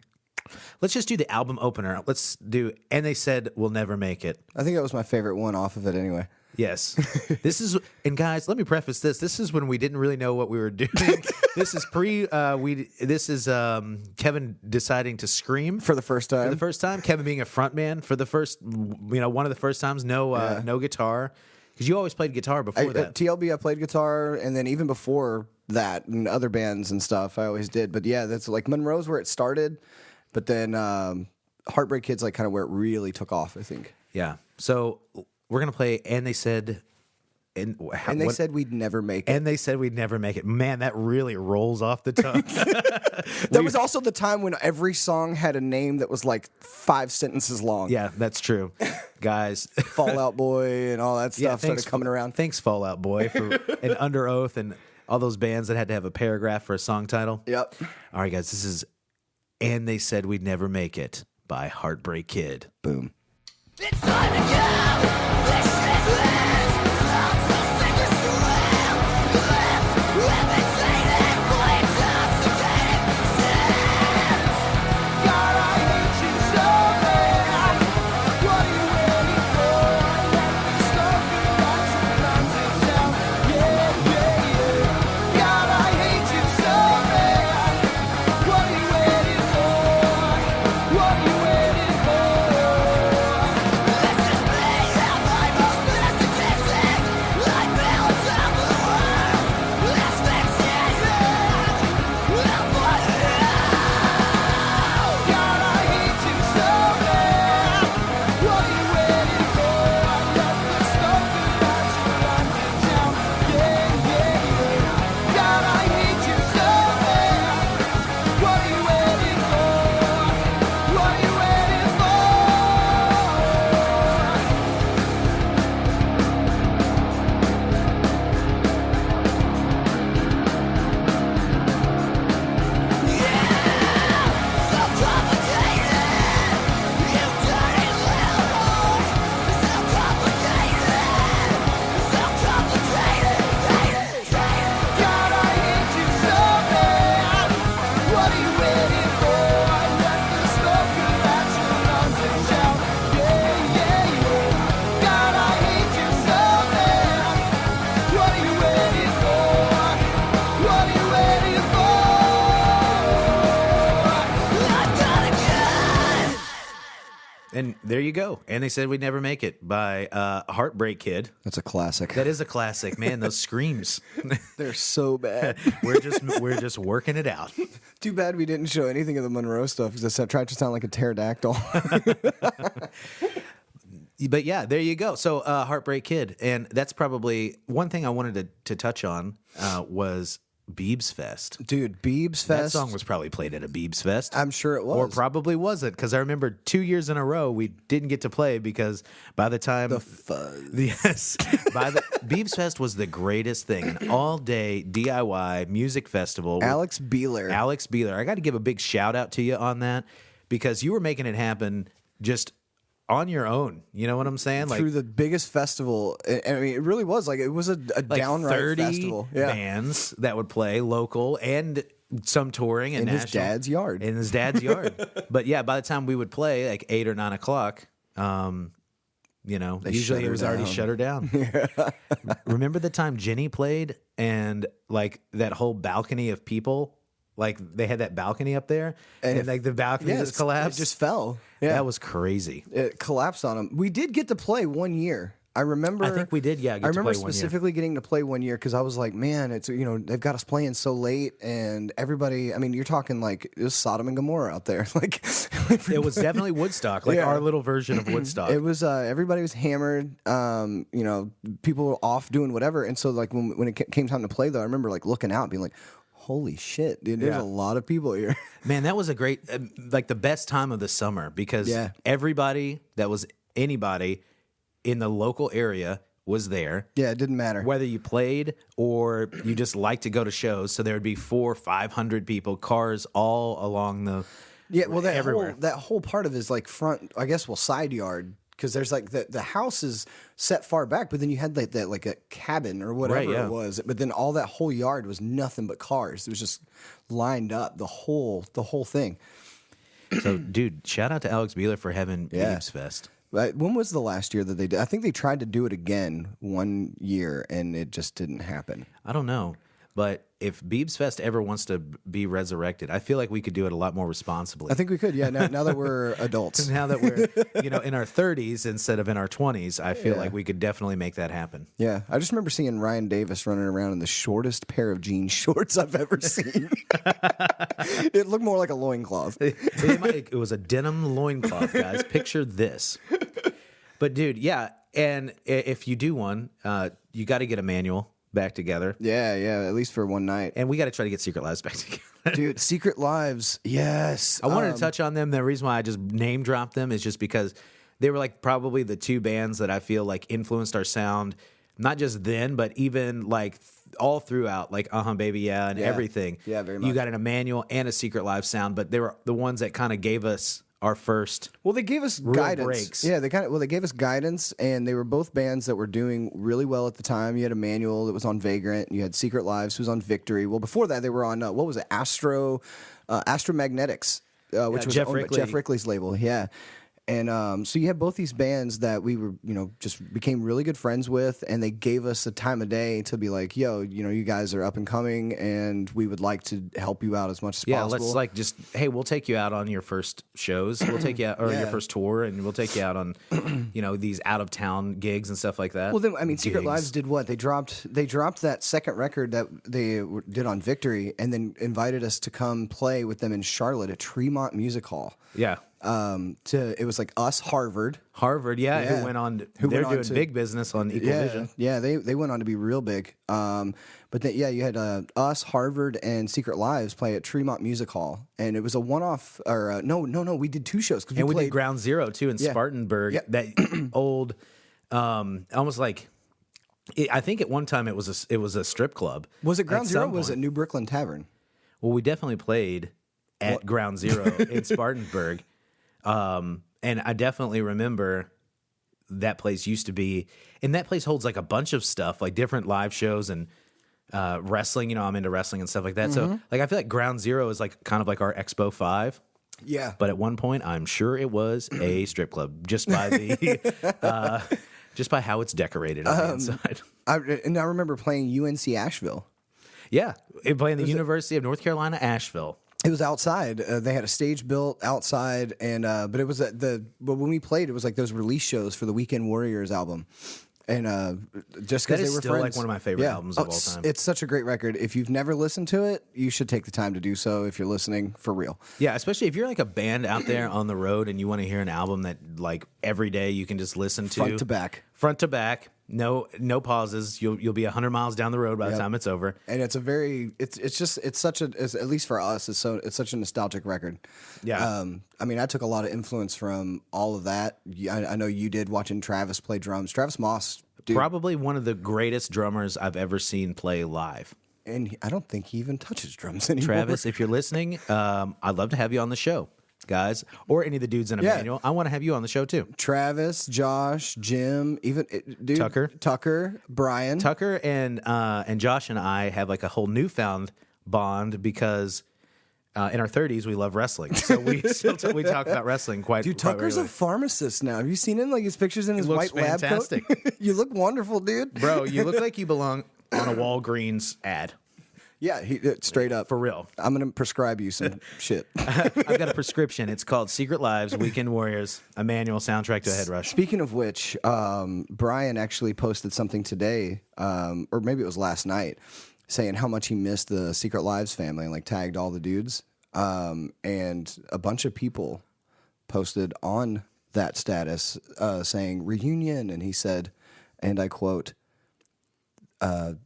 let's just do the album opener. Let's do And They Said We'll Never Make It. I think that was my favorite one off of it anyway. Yes. This is, and guys, let me preface this. This is when we didn't really know what we were doing. This is Kevin deciding to scream For the first time. for the first time. Kevin being a front man for the first, one of the first times, no guitar. Because you always played guitar before that. At TLB, I played guitar, and then even before that, in other bands and stuff, I always did. But yeah, that's like Monroe's where it started, but then Heartbreak Kid's like kind of where it really took off, I think. Yeah. So we're going to play And They Said... And they said we'd never make it. And they said we'd never make it. Man, that really rolls off the tongue. That was also the time when every song had a name that was like 5 sentences long. Yeah, that's true. Guys. Fallout Boy and all that stuff started coming around. Thanks, Fallout Boy, for and Under Oath and all those bands that had to have a paragraph for a song title. Yep. All right, guys, this is And They Said We'd Never Make It by Heartbreak Kid. Boom. It's time to go. This is it. I'm so sick of surround. We've been saying for intoxicating sin. God, I hate you so bad. What are you waiting for? Let me stop you out some nonsense now. Yeah. God, I hate you so bad. What are you waiting for? What are you waiting for? Let's just play out my most blessed And there you go. And they said we'd never make it by Heartbreak Kid. That's a classic. That is a classic, man. Those screams. They're so bad. we're just working it out. Too bad we didn't show anything of the Monroe stuff because I tried to sound like a pterodactyl. But yeah, there you go. So Heartbreak Kid. And that's probably one thing I wanted to touch on was Beebs Fest. Dude, Beebs Fest. That song was probably played at a Beebs Fest. I'm sure it was. Or probably wasn't, because I remember 2 years in a row we didn't get to play because by the time... The fuzz. Yes. Beebs Fest was the greatest thing. An all-day DIY music festival. Alex Beeler. I got to give a big shout-out to you on that because you were making it happen just... on your own, you know what I'm saying? Like through the biggest festival. I mean, it really was it was a like downright 30 festival. bands that would play local and some touring and in national. his dad's yard. In his dad's yard. But yeah, by the time we would play, like 8 or 9 o'clock, usually it was already shut her down. Remember the time Jenny played and like that whole balcony of people? Like they had that balcony up there, and like the balcony just collapsed. It just fell. Yeah, that was crazy. It collapsed on them. We did get to play 1 year. I remember. I think we did. Yeah, I remember specifically getting to play 1 year because I was like, man, it's they've got us playing so late, and everybody. I mean, you're talking like it was Sodom and Gomorrah out there. Like it was definitely Woodstock, like our little version of Woodstock. It was. Everybody was hammered. People were off doing whatever, and so like when it came time to play, though, I remember like looking out, and being like, holy shit, dude, there's a lot of people here. Man, that was a great, like the best time of the summer because everybody that was anybody in the local area was there. Yeah, it didn't matter. Whether you played or you just liked to go to shows. So there would be 400 or 500 people, cars all along the everywhere. That whole part of his like front, I guess, side yard. Because there's like the house is set far back, but then you had like that like a cabin or whatever it was. But then all that whole yard was nothing but cars. It was just lined up the whole thing. So, dude, shout out to Alex Beeler for having Beebs Fest. But when was the last year that they did? I think they tried to do it again 1 year, and it just didn't happen. I don't know. But if Beebs Fest ever wants to be resurrected, I feel like we could do it a lot more responsibly. I think we could, yeah. Now that we're adults. Now that we're, in our 30s instead of in our 20s, I feel like we could definitely make that happen. Yeah. I just remember seeing Ryan Davis running around in the shortest pair of jean shorts I've ever seen. It looked more like a loincloth. It was a denim loincloth, guys. Picture this. But, dude, yeah. And if you do one, you got to get a manual back together. Yeah, at least for one night. And we got to try to get Secret Lives back together. Dude, Secret Lives, yes. I wanted to touch on them. The reason why I just name dropped them is just because they were like probably the two bands that I feel like influenced our sound, not just then, but even like all throughout, like Baby Yeah and everything. Yeah, very much. You got an Emmanuel and a Secret Lives sound, but they were the ones that kind of gave us our first. Well, they gave us guidance. Breaks. Yeah, they gave us guidance, and they were both bands that were doing really well at the time. You had Emmanuel that was on Vagrant, and you had Secret Lives who was on Victory. Well, before that, they were on what was it, Astromagnetics, which was Jeff owned by Rickley. Jeff Rickley's label. Yeah. And so you had both these bands that we were, just became really good friends with, and they gave us a time of day to be like, yo, you guys are up and coming, and we would like to help you out as much as possible. Let's like just, hey, we'll take you out on your first shows. We'll take you out, or your first tour, and we'll take you out on, these out of town gigs and stuff like that. Well, then, I mean, Secret Lives did what? They dropped that second record that they did on Victory, and then invited us to come play with them in Charlotte at Tremont Music Hall. Yeah. It was like us, Harvard, who went on. They're doing big business on Equal Vision. Yeah, they went on to be real big. But then you had us, Harvard, and Secret Lives play at Tremont Music Hall, and it was a one-off. Or no, we did two shows because we did Ground Zero too in Spartanburg. Yeah. That old, almost like. I think at one time it was a strip club. Was it Ground Zero? Or was it New Brooklyn Tavern? Well, we definitely played at Ground Zero in Spartanburg. And I definitely remember that place used to be, and that place holds like a bunch of stuff, like different live shows and wrestling. I'm into wrestling and stuff like that. Mm-hmm. So like I feel like Ground Zero is like kind of like our Expo 5. Yeah. But at one point, I'm sure it was a strip club just by the just by how it's decorated on the inside. I remember playing UNC Asheville. Yeah, playing the University of North Carolina, Asheville. It was outside. They had a stage built outside, and but it was but when we played, it was like those release shows for the Weekend Warriors album, and just because That they is were still friends. like one of my favorite albums of all time. It's such a great record. If you've never listened to it, you should take the time to do so. If you're listening for real, Yeah, especially if you're like a band out there on the road and you want to hear an album that like every day you can just listen to front to back. front to back, no pauses. You'll be 100 miles down the road by the time it's over. And it's a very it's such a at least for us it's such a nostalgic record. Yeah. I mean, I took a lot of influence from all of that. I know you did, watching Travis play drums. Travis Moss, dude, Probably one of the greatest drummers I've ever seen play live. and I don't think he even touches drums anymore. Travis, if you're listening, I'd love to have you on the show, guys, or any of the dudes in Emmanuel. I want to have you on the show too. Travis, Josh, Jim, even dude, Tucker, Brian. Tucker and Josh and I have like a whole newfound bond because in our 30s we love wrestling, so we we talk about wrestling quite. Dude, quite Tucker's a regularly. pharmacist now. Have you seen him? Like his pictures in his looks white fantastic. lab coat. You look wonderful, dude. Bro, you look like you belong on a Walgreens ad. Yeah, straight up. For real. I'm going to prescribe you some shit. I've got a prescription. It's called Secret Lives, Weekend Warriors, a manual soundtrack to a head rush. Speaking of which, Brian actually posted something today, or maybe it was last night, saying how much he missed the Secret Lives family and like tagged all the dudes. And a bunch of people posted on that status saying reunion. And he said, and I quote, no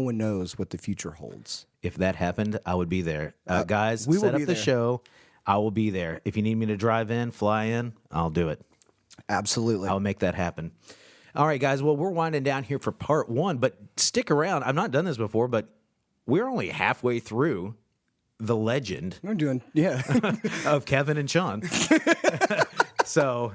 one knows what the future holds. If that happened, I would be there. Guys, we will set be up the there. show. I will be there. If you need me to drive in, fly in, I'll do it. Absolutely. I'll make that happen. All right, guys. Well, we're winding down here for part one, but stick around. I've not done this before, but we're only halfway through the legend We're doing, yeah. of Kevin and Sean. So,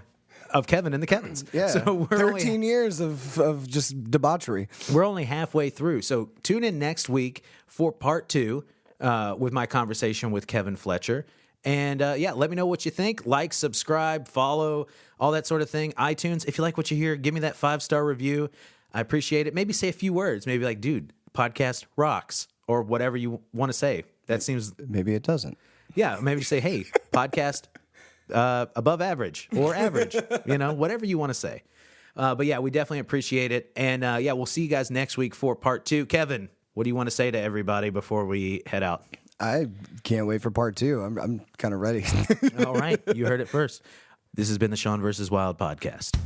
of Kevin and the Kevins. Yeah. So 13 years of just debauchery. We're only halfway through. So tune in next week for part two with my conversation with Kevin Fletcher. And let me know what you think. Like, subscribe, follow, all that sort of thing. iTunes, if you like what you hear, give me that 5-star review. I appreciate it. Maybe say a few words. Maybe like, dude, podcast rocks, or whatever you want to say. That seems, Maybe it doesn't. yeah, maybe say, hey, podcast above average or average, whatever you want to say. But yeah, we definitely appreciate it. And we'll see you guys next week for part two. Kevin, what do you want to say to everybody before we head out? I can't wait for part two. I'm kind of ready. All right. You heard it first. This has been the Sean vs. Wild podcast.